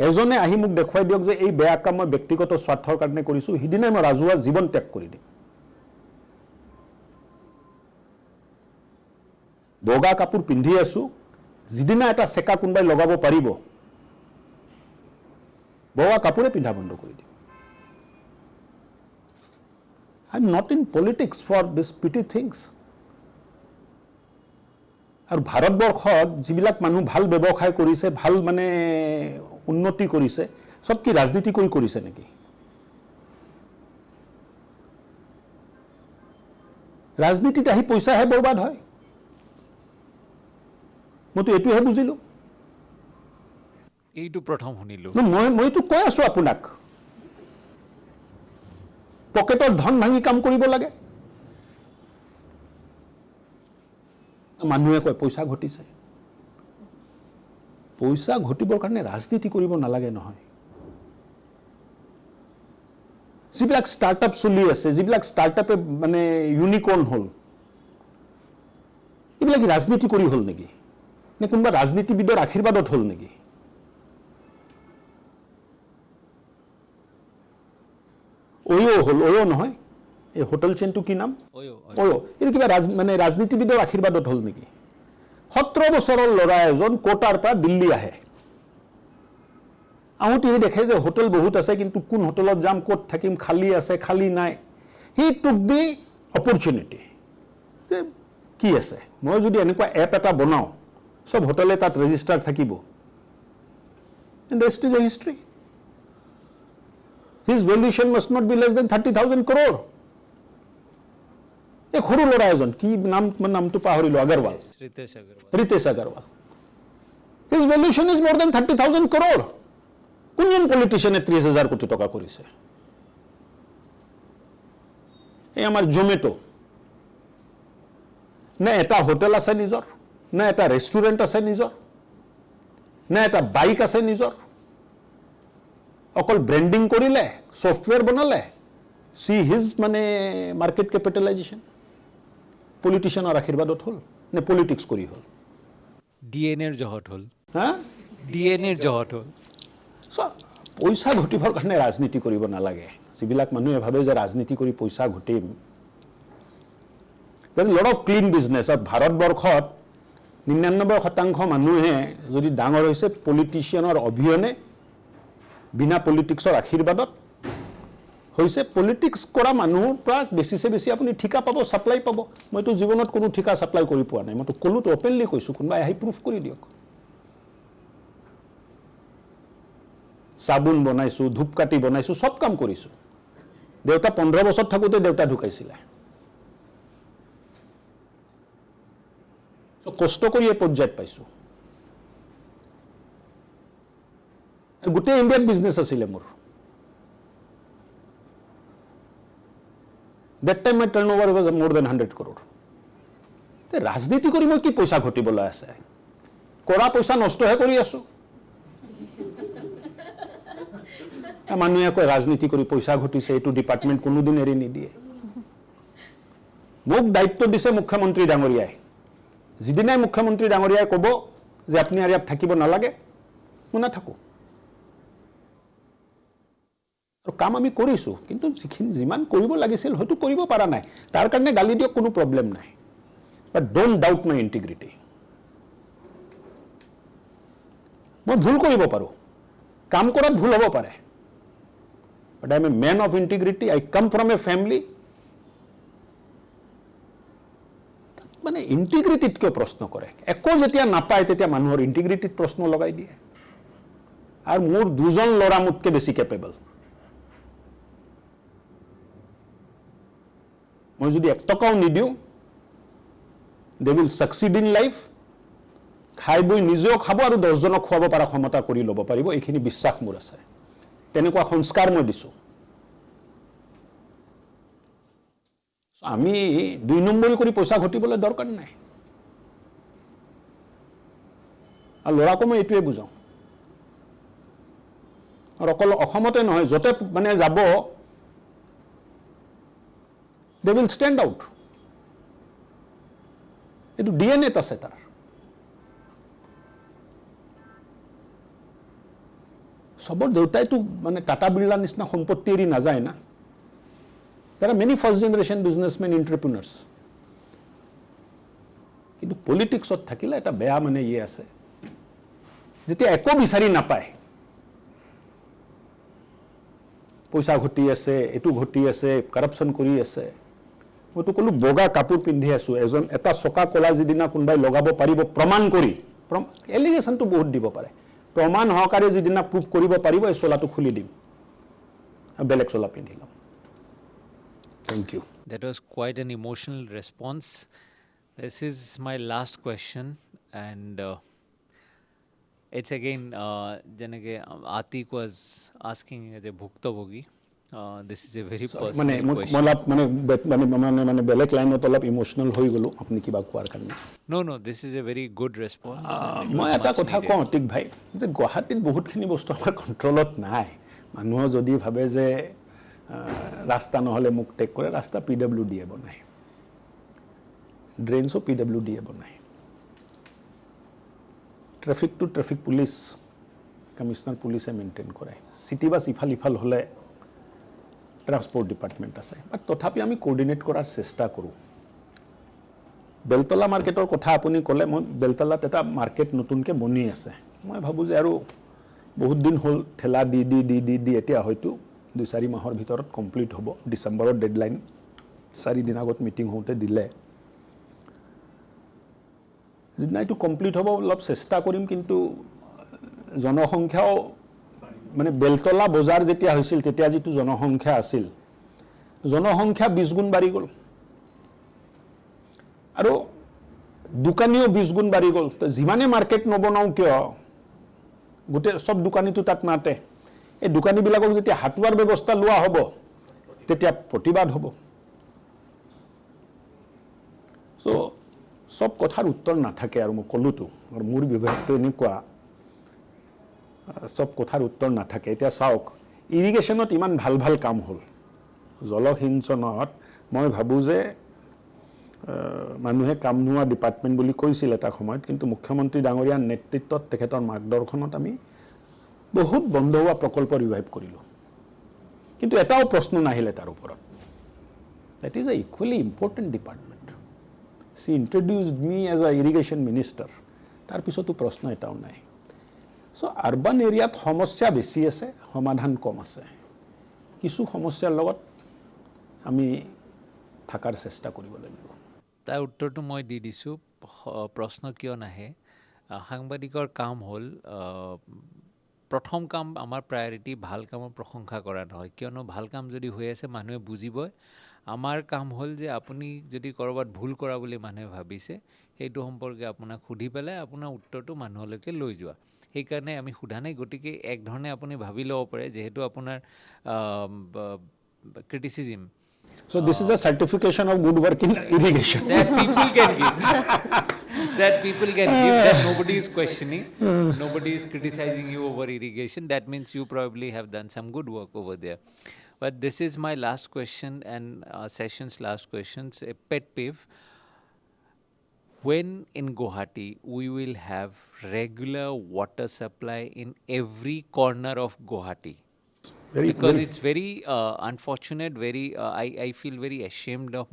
এজনে আহি মোক দেখুৱাই দিয়ক যে এই বেয়া কাম মই ব্যক্তিগত স্বাৰ্থৰ কাৰণে কৰিছো হিদিনাই মই ৰাজহুৱা জীৱন ত্যাগ কৰি দিম বগা কাপোৰ পিন্ধি আছো যিদিনা এটা সেকা কোনবাই লগাব পাৰিব বগা কাপোৰে পিন্ধা বন্ধ কৰি দিম I'm not in politics for these petty things. আৰু ভাৰতবৰ্ষত যিবিলাক মানুহ ভাল ব্যৱসায় কৰিছে ভাল মানে উন্নতি কৰিছে সব কি ৰাজনীতি কৰিছে নেকি ৰাজনীতিত আহি পইচাহে বৰবাদ হয় মইতো এটোহে বুজিলো এইটো প্ৰথম শুনিলো মইতো কৈ আছো আপোনাক পকেটৰ ধন ভাঙি কাম কৰিব লাগে মানুহে কয় পইচা ঘটিছে পইচা ঘটিবৰ কাৰণে ৰাজনীতি কৰিব নালাগে নহয় যিবিলাক ষ্টাৰ্টআপ চলি আছে যিবিলাক ষ্টাৰ্টআপে মানে ইউনিকৰ্ন হল এইবিলাক ৰাজনীতি কৰি হল নেকি নে কোনোবা ৰাজনীতিবিদৰ আশীৰ্বাদত হল নেকি ওয়ো নহয় এই হোটেল চেইনটো কি নাম ওয়ো এই কিবা মানে ৰাজনীতিবিদৰ আশীৰ্বাদত হল নেকি 17 বছৰৰ ল'ৰা এজন কোটাৰ পৰা দিল্লী আহে আহোঁতে দেখে যে হোটেল বহুত আছে কিন্তু কোন হোটেলত যাম ক'ত থাকিম খালি আছে খালি নাই হি টুক দি অপৰচুনিটি যে কি আছে মই যদি এনেকুৱা এপ এটা বনাও সব হোটেলে তাত ৰেজিষ্টাৰ থাকিব and rest is a history his valuation must not be less than 30,000 crore एक সৰু ল'ৰা এজন কি নামটো পাহৰিলো Agarwal Riteish Agarwal his valuation is more than 30,000 crore কোনজন পলিটিশিয়ানে 30,000 কোটি টকা কৰিছে এই আমাৰ জমেটো না এটা হোটেল আছে নিজৰ না এটা ৰেষ্টুৰেণ্ট আছে নিজৰ না এটা বাইক আছে নিজৰ অকল ব্ৰেন্ডিং কৰিলে সফটওয়্যাৰ বনালে সি হিজ মানে মাৰ্কেট ক্যাপিটালাইজেশন পলিটিশিয়ানৰ আশীৰ্বাদত হল নে পলিটিক্স কৰি হল ডিএনএৰ জহত হল হা ডিএনএৰ জহত হল পইচা ঘটিবৰ কাৰণে ৰাজনীতি কৰিব নালাগে যিবিলাক মানুহে ভাবে যে ৰাজনীতি কৰি পইচা ঘটিম there is a lot of clean business আৰু ভাৰতবৰ্ষত 99% মানুহে যদি ডাঙৰ হৈছে পলিটিচিয়ানৰ অভিয়নে বিনা পলিটিক্সৰ আশীৰ্বাদত হৈছে পলিটিক্স কৰা মানুহৰ পৰা বেছি আপুনি ঠিকা পাব সাপ্লাই পাব মইতো জীৱনত কোনো ঠিকা সাপ্লাই কৰি পোৱা নাই মইতো কলো তো ওপেনলি কৈছো কোনবাই আহি প্ৰুফ কৰি দিয়ক সাবুন বনাইছো ধূপকাঠি বনাইছো সব কাম কৰিছো দেউতা 15 বছৰ থাকোতে দেউতা ঢুকাইছিল সো কষ্ট কৰি এই পৰ্যায়ত পাইছো গোটেই ইণ্ডিয়াত বিজনেছ আছিল মোৰ that time my turnover was more than 100 crore তে ৰাজনীতি কৰি মই কি পইচা ঘটিবলৈ আছে কৰা পইচা নষ্টহে কৰি আছো মানুহে কয় ৰাজনীতি কৰি পইচা ঘটিছে এইটো ডিপাৰ্টমেণ্ট কোনোদিন এৰি নিদিয়ে মোক দায়িত্ব দিছে মুখ্যমন্ত্ৰী ডাঙৰীয়াই যিদিনাই মুখ্যমন্ত্ৰী ডাঙৰীয়াই ক'ব যে আপুনি আৰু ইয়াত থাকিব নালাগে মই নাথাকো আৰু কাম আমি কৰিছো কিন্তু যিমান কৰিব লাগিছিল হয়তো কৰিব পৰা নাই তাৰ কাৰণে গালি দিয়ক কোনো প্ৰবলেম নাই বাট ডোন্ট ডাউট মাই ইন্টিগ্ৰিটি মই ভুল কৰিব পাৰো কাম কৰাত ভুল হ'ব পাৰে but I am a man of integrity I come from a family মানে ইন্টিগ্ৰিটিত কিয় প্ৰশ্ন কৰে একো যেতিয়া নাপায় তেতিয়া মানুহৰ ইন্টিগ্ৰিটিত প্ৰশ্ন লগাই দিয়ে আৰু মোৰ দুজন লৰা মুতকে বেছি কেপেবল মই যদি এক টকাও নিদিও they will succeed in life খাই বই নিজেও খাব আৰু 10 জনক খুৱাব পৰা ক্ষমতা কৰি ল'ব পাৰিব এইখিনি বিশ্বাস মোৰ আছে তেনেকুৱা সংস্কাৰ মই দিছো আমি 2 নম্বৰী কৰি পইচা ঘটিবলৈ দৰকাৰ নাই আৰু লৰাকো মই এইটোৱে বুজাও আৰু অকল অসমতে নহয় যতে মানে যাব they will stand out এইটো ডিএনএ আছে তাৰ সবৰ দেউতাইতো মানে টাটা বিৰলা নিচিনা সম্পত্তি এৰি নাযায় না there are many first generation businessmen entrepreneurs কিন্তু পলিটিক্সত থাকিলে এটা বেয়া মানে ইয়ে আছে যেতিয়া একো বিচাৰি নাপায় পইচা ঘটি আছে এটো ঘটি আছে কৰাপশন কৰি আছে মইতো কলো বগা কাপোৰ পিন্ধি আছো এজন এটা চকা কলা যিদিনা কোনবাই লগাব পাৰিব প্ৰমাণ কৰি এলিগেশনটো বহুত দিব পাৰে প্ৰমাণ হকাৰে যিদিনা প্ৰুফ কৰিব পাৰিব এই চলাটো খুলি দিম বেলেগ চলা পিন্ধিলাম thank you That was quite an emotional response. This is my last question, and it's again, Janage Atik was asking as a Bhuktavogi. This is a very personal question. মানে বেলেগ লাইনত অলপ ইমোশনাল হৈ গলো আপনি কিবা কোৱাৰ কাৰণে No, this is a very good response. মই এটা কথা কওঁ ঠিক ভাই যে গুৱাহাটীত বহুতখিনি বস্তু আমাৰ কন্ট্ৰলত নাই মানুহ যদি ভাবে যে ৰাস্তা নহলে মুক টেক কৰে ৰাস্তা পিডব্লিউডি বনাই ড্ৰেইনছো পিডব্লিউডি বনাই traffic to traffic police commissioner পুলিচে মেইনটেইন কৰে সিটি বাস ইফাল হলে ট্ৰান্সপোৰ্ট ডিপাৰ্টমেণ্ট আছে বাট তথাপি আমি কোঅৰ্ডিনেট কৰাৰ চেষ্টা কৰোঁ বেলতলা মাৰ্কেটৰ কথা আপুনি ক'লে মই বেলতলাত এটা মাৰ্কেট নতুনকৈ বনি আছে মই ভাবোঁ যে আৰু বহুত দিন হ'ল ঠেলা দি এতিয়া হয়তো 2-4 মাহৰ ভিতৰত কমপ্লিট হ'ব ডিসেম্বৰৰ ডেডলাইন 4 দিন আগত মিটিং হওঁতে দিলে যিদিনা এইটো কমপ্লিট হ'ব অলপ চেষ্টা কৰিম কিন্তু জনসংখ্যাও মানে বেলতলা বজাৰ যেতিয়া হৈছিল তেতিয়া যিটো জনসংখ্যা আছিল জনসংখ্যা 20 গুণ বাঢ়ি গ'ল আৰু দোকানীও 20 গুণ বাঢ়ি গ'ল তো যিমানে মাৰ্কেট নবনাও কিয় গোটে সব দোকানীটো তাত নাতে এই দোকানীবিলাকক যেতিয়া হাতুৱাৰ ব্যৱস্থা লোৱা হ'ব তেতিয়া প্ৰতিবাদ হ'ব সো সব কথাৰ উত্তৰ নাথাকে আৰু মই ক'লোতো আৰু মোৰ বিভাগটো এনেকুৱা সব কথাৰ উত্তৰ নাথাকে এতিয়া চাওক ইৰিগেশ্যনত ইমান ভাল কাম হ'ল জলসিঞ্চনত মই ভাবোঁ যে মানুহে কাম নোহোৱা ডিপাৰ্টমেণ্ট বুলি কৈছিল এটা সময়ত কিন্তু মুখ্যমন্ত্ৰী ডাঙৰীয়াৰ নেতৃত্বত তেখেতৰ মাৰ্গদৰ্শনত আমি বহুত বন্ধ হোৱা প্ৰকল্প ৰিভাইভ কৰিলোঁ কিন্তু এটাও প্ৰশ্ন নাহিলে তাৰ ওপৰত that is a equally important department she introduced me as a irrigation minister তাৰ পিছতো প্ৰশ্ন এটাও নাই so urban এৰিয়াত সমস্যা বেছি আছে সমাধান কম আছে কিছু সমস্যাৰ লগত আমি থাকাৰ চেষ্টা কৰিব লাগিব তাৰ উত্তৰটো মই দি দিছোঁ প্ৰশ্ন কিয় নাহে সাংবাদিকৰ কাম হ'ল প্ৰথম কাম আমাৰ প্ৰায়ৰিটি ভাল কামৰ প্ৰশংসা কৰা নহয় কিয়নো ভাল কাম যদি হৈ আছে মানুহে বুজিবই আমাৰ কাম হ'ল যে আপুনি যদি ক'ৰবাত ভুল কৰা বুলি মানুহে ভাবিছে সেইটো সম্পৰ্কে আপোনাক সুধি পেলাই আপোনাৰ উত্তৰটো মানুহলৈকে লৈ যোৱা সেইকাৰণে আমি সোধা নাই গতিকে এক ধৰণে আপুনি ভাবি ল'ব পাৰে যিহেতু আপোনাৰ criticism so this is a certification of good work in irrigation that people can give that nobody is questioning nobody is criticizing you over irrigation that means you probably have done some good work over there but this is my last question and session's last questions a pet peeve when in Guwahati we will have regular water supply in every corner of Guwahati because it's very unfortunate very I feel very ashamed of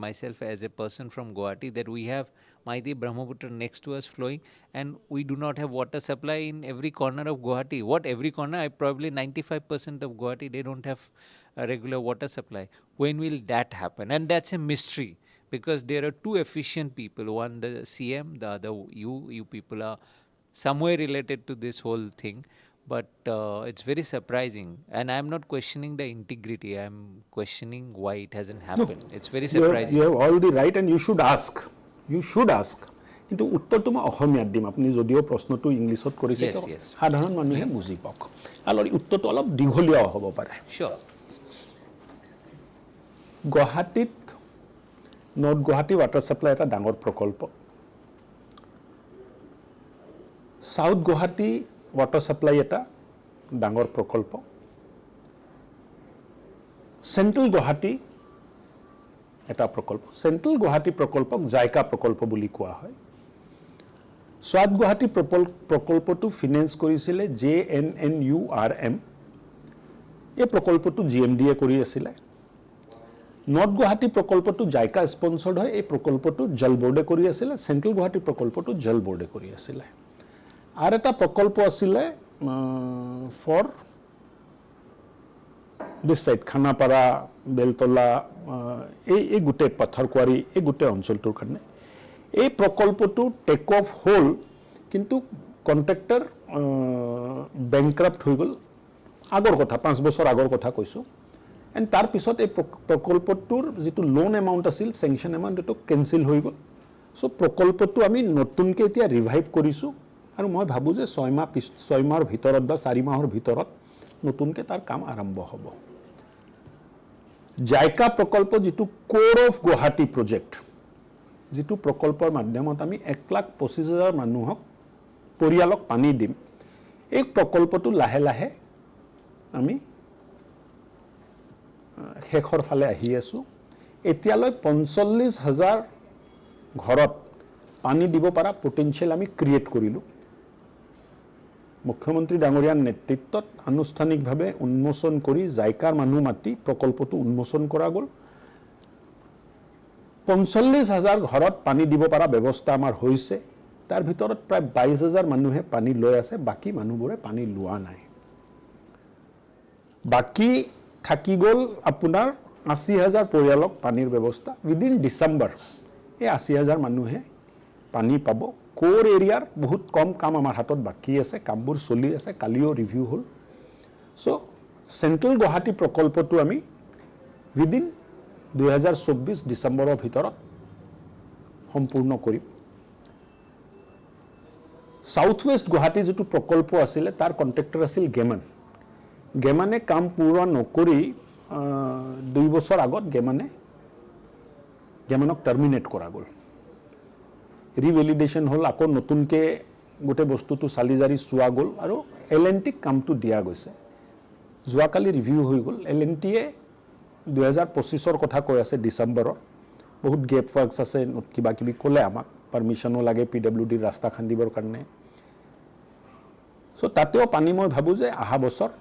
myself as a person from Guwahati that we have Maiti Brahmaputra next to us flowing and we do not have water supply in every corner of Guwahati what every corner probably 95% of Guwahati they don't have a regular water supply when will that happen and that's a mystery because there are two efficient people one the CM the other you people are somewhere related to this whole thing but it's very surprising and I'm not questioning the integrity I'm questioning why it hasn't happened it's very surprising you have all the right and you should ask কিন্তু উত্তৰটো মই অসমীয়াত দিম আপুনি যদিও প্ৰশ্নটো ইংলিছত কৰিছে সাধাৰণ মানুহে বুজি পাওক আৰু উত্তৰটো অলপ দীঘলীয়াও হ'ব পাৰে sure গুৱাহাটীত নৰ্থ গুৱাহাটী ৱাটাৰ ছাপ্লাই এটা ডাঙৰ প্ৰকল্প সাউথ গুৱাহাটী ৱাটাৰ ছাপ্লাই এটা ডাঙৰ প্ৰকল্প চেণ্ট্ৰেল গুৱাহাটী এটা প্ৰকল্প চেণ্ট্ৰেল গুৱাহাটী প্ৰকল্পক জাইকা প্ৰকল্প বুলি কোৱা হয় সাউথ গুৱাহাটী প্ৰকল্পটো ফিনান্স কৰিছিলে JNNURM এই প্ৰকল্পটো GMDA কৰি আছিল নৰ্থ গুৱাহাটী প্ৰকল্পটো জাইকা স্পন্সৰ্ড হয় এই প্ৰকল্পটো জল বোৰ্ডে কৰি আছিল চেণ্ট্ৰেল গুৱাহাটী প্ৰকল্পটো জল বোৰ্ডে কৰি আছিল আৰু এটা প্ৰকল্প আছিল for this side Khanapara Beltola এই গুটে পাথৰকুৱাৰী এই গুটে অঞ্চলটোৰ কাৰণে এই প্ৰকল্পটো টেক অফ হ'ল কিন্তু কন্ট্ৰাক্টৰ বেংক্ৰাপ্ট হৈ গ'ল আগৰ কথা 5 বছৰ আগৰ কথা কৈছো এণ্ড তাৰ পিছত এই প্ৰকল্পটোৰ যেটো লোন এমাউণ্ট আছিল স্যাংচন এমাউণ্ট এটো কেনসেল হৈ গ'ল সো প্ৰকল্পটো আমি নতুনকৈ এতিয়া ৰিভাইভ কৰিছো আৰু মই ভাবো যে 6 মাহৰ ভিতৰত বা 4 মাহৰ ভিতৰত নতুনকৈ তাৰ কাম আৰম্ভ হ'ব জাইকা প্ৰকল্প যেটো কোৰ অফ গুৱাহাটী প্ৰজেক্ট যেটো প্ৰকল্পৰ মাধ্যমত আমি 1,25,000 মানুহক পৰিয়ালক পানী দিম এই প্ৰকল্পটো লাহে লাহে আমি শেষৰ ফালে আহি আছো এতিয়ালৈ 45,000 ঘৰত পানী দিব পৰা পটেনশিয়াল আমি ক্ৰিয়েট কৰিলো মুখ্যমন্ত্ৰী ডাঙৰীয়াৰ নেতৃত্বত আনুষ্ঠানিকভাৱে উন্মোচন কৰি জাইকাৰ মানুহ মাতি প্ৰকল্পটো উন্মোচন কৰা গ'ল 45,000 ঘৰত পানী দিব পৰা ব্যৱস্থা আমাৰ হৈছে তাৰ ভিতৰত প্ৰায় 22,000 মানুহে পানী লৈ আছে বাকি মানুহবোৰে পানী লোৱা নাই বাকি থাকি গ'ল আপোনাৰ 80,000 পৰিয়ালক পানীৰ ব্যৱস্থা উইদিন ডিসেম্বৰ এই 80,000 মানুহে পানী পাব কোৰ এৰিয়াৰ বহুত কম কাম আমাৰ হাতত বাকি আছে কামবোৰ চলি আছে কালিও ৰিভিউ হ'ল সো সেন্ট্ৰেল গুৱাহাটী প্ৰকল্পটো আমি উইদিন 2024 ডিসেম্বৰৰ ভিতৰত সম্পূৰ্ণ কৰিম সাউথ ওয়েস্ট গুৱাহাটী যেটো প্ৰকল্প আছিল তাৰ কন্ট্ৰাক্টৰ আছিল গেমানে কাম পূৰা নকৰি 2 বছৰ আগত গেমানক টাৰ্মিনেট কৰা গ'ল ৰিভেলিডেশন হল আকৌ নতুনকে গোটে বস্তুটো সালিজাৰি চোৱা গ'ল আৰু এলএনটিক কামটো দিয়া গৈছে যোৱাকালি ৰিভিউ হৈ গ'ল এলএনটিয়ে 2025 কথা কৈ আছে ডিসেম্বৰৰ বহুত গেপ ওয়াৰ্কস আছে কিবা কিবি ক'লে আমাক পাৰমিশনো লাগে পিডব্লিউডি ৰাস্তা খান্দিবৰ কাৰণে সো তাতেও পানী মই ভাবো যে আহা বছৰ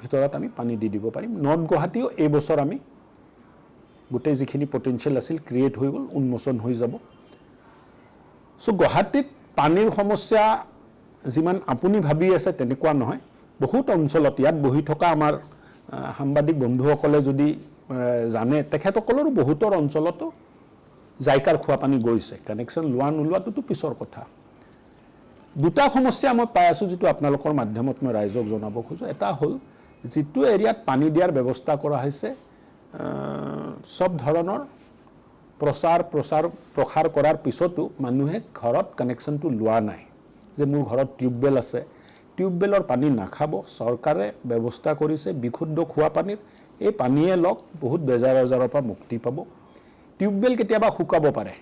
ভিতৰত আমি পানী দি দিব পাৰিম নৰ্থ গুৱাহাটীও এই বছৰ আমি গোটেই যিখিনি পটেনশিয়েল আছিল ক্ৰিয়েট হৈ গ'ল উন্মোচন হৈ যাব সো গুৱাহাটীত পানীৰ সমস্যা যিমান আপুনি ভাবি আছে তেনেকুৱা নহয় বহুত অঞ্চলত ইয়াত বহি থকা আমাৰ সাংবাদিক বন্ধুসকলে যদি জানে তেখেতসকলৰো বহুতৰ অঞ্চলতো জাইকাৰ খোৱা পানী গৈছে কানেকশ্যন লোৱা নোলোৱাটোতো পিছৰ কথা দুটা সমস্যা মই পাই আছোঁ যিটো আপোনালোকৰ মাধ্যমত মই ৰাইজক জনাব খোজোঁ এটা হ'ল যিটো এৰিয়াত পানী দিয়াৰ ব্যৱস্থা কৰা হৈছে সব ধৰণৰ প্ৰসাৰ কৰাৰ পিছতো মানুহে ঘৰত কানেকশ্যনটো লোৱা নাই যে মোৰ ঘৰত টিউবৱেল আছে টিউবৱেলৰ পানী নাখাব চৰকাৰে ব্যৱস্থা কৰিছে বিশুদ্ধ খোৱা পানীৰ এই পানীয়ে লওক বহুত বেজাৰ আজাৰৰ পৰা মুক্তি পাব টিউবৱেল কেতিয়াবা শুকাব পাৰে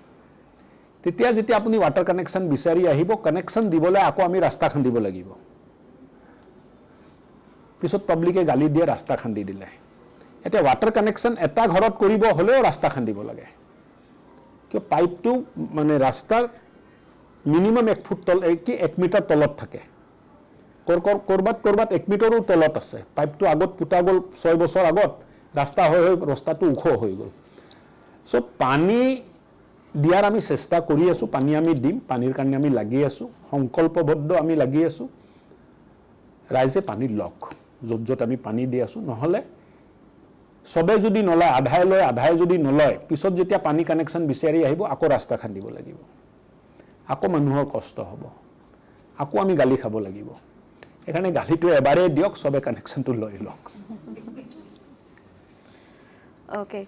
তেতিয়া যেতিয়া আপুনি ৱাটাৰ কানেকশ্যন বিচাৰি আহিব কানেকশ্যন দিবলৈ আকৌ আমি ৰাস্তা খান্দিব লাগিব পিছত পাব্লিকে গালি দিয়ে ৰাস্তা খান্দি দিলে এতিয়া ৱাটাৰ কানেকশ্যন এটা ঘৰত কৰিব হ'লেও ৰাস্তা খান্দিব লাগে কিয় পাইপটো মানে ৰাস্তাৰ মিনিমাম 1 ফুট তল কি 1 মিটাৰ তলত থাকে কৰবাত 1 মিটাৰৰ তলত আছে পাইপটো আগত পুতা গ'ল 6 বছৰ আগত ৰাস্তা হৈ ৰাস্তাটো ওখ হৈ গ'ল সো পানী দিয়াৰ আমি চেষ্টা কৰি আছোঁ পানী আমি দিম পানীৰ কাৰণে আমি লাগি আছোঁ সংকল্পবদ্ধ আমি লাগি আছোঁ ৰাইজে পানী লওক য'ত আমি পানী দি আছোঁ নহ'লে সবে যদি নলয় আধাই যদি নলয় পিছত যেতিয়া পানী কানেকশ্যন বিচাৰি আহিব আকৌ ৰাস্তা খান্দিব লাগিব আকৌ মানুহৰ কষ্ট হ'ব আকৌ আমি গালি খাব লাগিব এখানে গালিটো এবাৰে দিয়ক সবে কানেকশ্যনটো লৈ লওক Okay,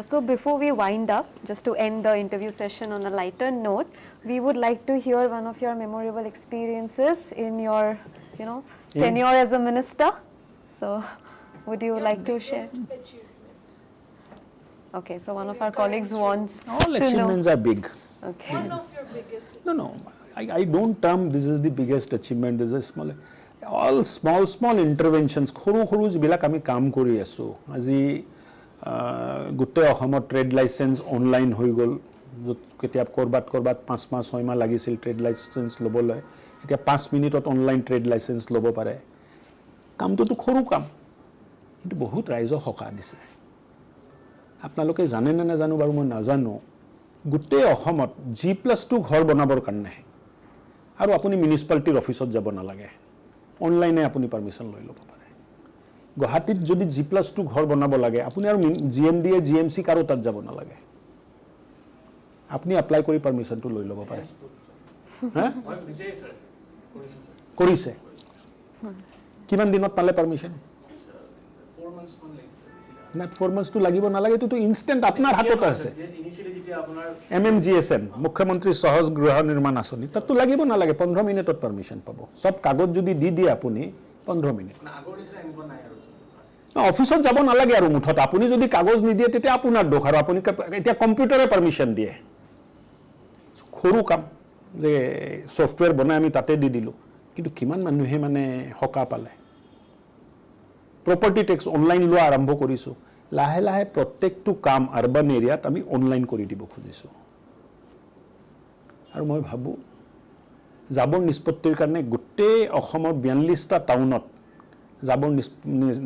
so before we wind up, just to end the interview session on a lighter note, we would like to hear one of your memorable experiences in your, tenure as a minister. So, would you like to share? Okay, so one of our colleagues wants all to know. achievements are big Okay. One of your biggest. no I don't term this is the biggest achievement this is small all small interventions খৰু যিবিলাক আমি কাম কৰি আছোঁ আজি গোটেই অসমত ট্ৰেড লাইচেন্স অনলাইন হৈ গ'ল য'ত কেতিয়া কৰবাত 5 মাহ 6 মাহ লাগিছিল ট্ৰেড লাইচেন্স ল'বলৈ এতিয়া 5 মিনিটত অনলাইন ট্ৰেড লাইচেন্স ল'ব পাৰে কামটোতো সৰু কাম কিন্তু বহুত ৰাইজক সকাহ দিছে আপোনালোকে জানে নে নাজানো বাৰু মই নাজানো গোটেই অসমত G+2 ঘৰ বনাবৰ কাৰণে আৰু আপুনি মিউনিচিপালিটিৰ অফিচত যাব নালাগে অনলাইনে আপুনি পাৰমিশ্যন লৈ ল'ব পাৰে গুৱাহাটীত যদি G+2 ঘৰ বনাব লাগে আপুনি আৰু GMDA GMC কাৰো তাত যাব নালাগে আপুনি এপ্লাই কৰি পাৰমিশ্যনটো লৈ ল'ব পাৰে হা কৰিছে কিমান দিনত পালে পাৰমিশ্যন 4 months মান লাগিছে না 4 months তো লাগিব নালাগে তো ইনষ্টেন্ট আপোনাৰ হাতত আছে ইনিশিয়ালি যেতিয়া আপোনাৰ MMGSN মুখ্যমন্ত্ৰী সহজ গৃহ নিৰ্মাণ আঁচনি তাতো লাগিব নালাগে 15 মিনিটত পাৰমিশ্যন পাব সব কাগজ যদি দি দিয়ে আপুনি 15 মিনিট না আগৰ নিচিনা এনেকুৱা নাই আৰু অফিসত যাব নালাগে আৰু মুঠত আপুনি যদি কাগজ নিদিয়ে তেতিয়া আপোনাৰ দোষ আৰু আপুনি এতিয়া কম্পিউটাৰে পাৰমিশ্যন দিয়ে সৰু কাম যে সফটৱেৰ বনাই আমি তাতে দি দিলোঁ কিন্তু কিমান মানুহে মানে সকাহ পালে প্ৰপাৰ্টি টেক্স অনলাইন লোৱা আৰম্ভ কৰিছোঁ লাহে লাহে প্ৰত্যেকটো কাম আৰবান এৰিয়াত আমি অনলাইন কৰি দিব খুজিছোঁ আৰু মই ভাবোঁ জাবৰ নিষ্পত্তিৰ কাৰণে গোটেই অসমৰ 42টা টাউনত জাবৰ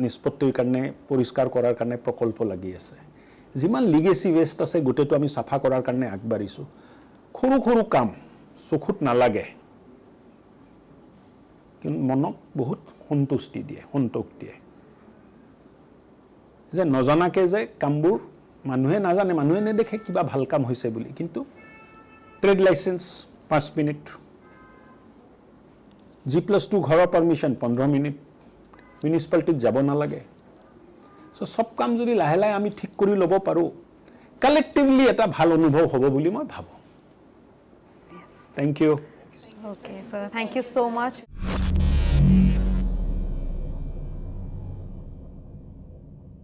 নিষ্পত্তিৰ কাৰণে পৰিষ্কাৰ কৰাৰ কাৰণে প্ৰকল্প লাগি আছে যিমান লিগেসি ৱেষ্ট আছে গোটেইটো আমি চাফা কৰাৰ কাৰণে আগবাঢ়িছোঁ সৰু কাম চকুত নালাগে কিন্তু মনক বহুত সন্তুষ্টি দিয়ে সন্তোষ দিয়ে যে নজনাকে যে কামবোৰ মানুহে নাজানে মানুহে নেদেখে কিবা ভাল কাম হৈছে বুলি কিন্তু ট্ৰেড লাইসেন্স 5 মিনিট G+2 ঘৰৰ পাৰমিশ্যন 15 মিনিট মিউনিচিপালিটিত যাব নালাগে সো সব কাম যদি লাহে লাহে আমি ঠিক কৰি ল'ব পাৰোঁ কালেক্টিভলি এটা ভাল অনুভৱ হ'ব বুলি মই ভাবোঁ Yes. Thank you Okay, so thank you so much.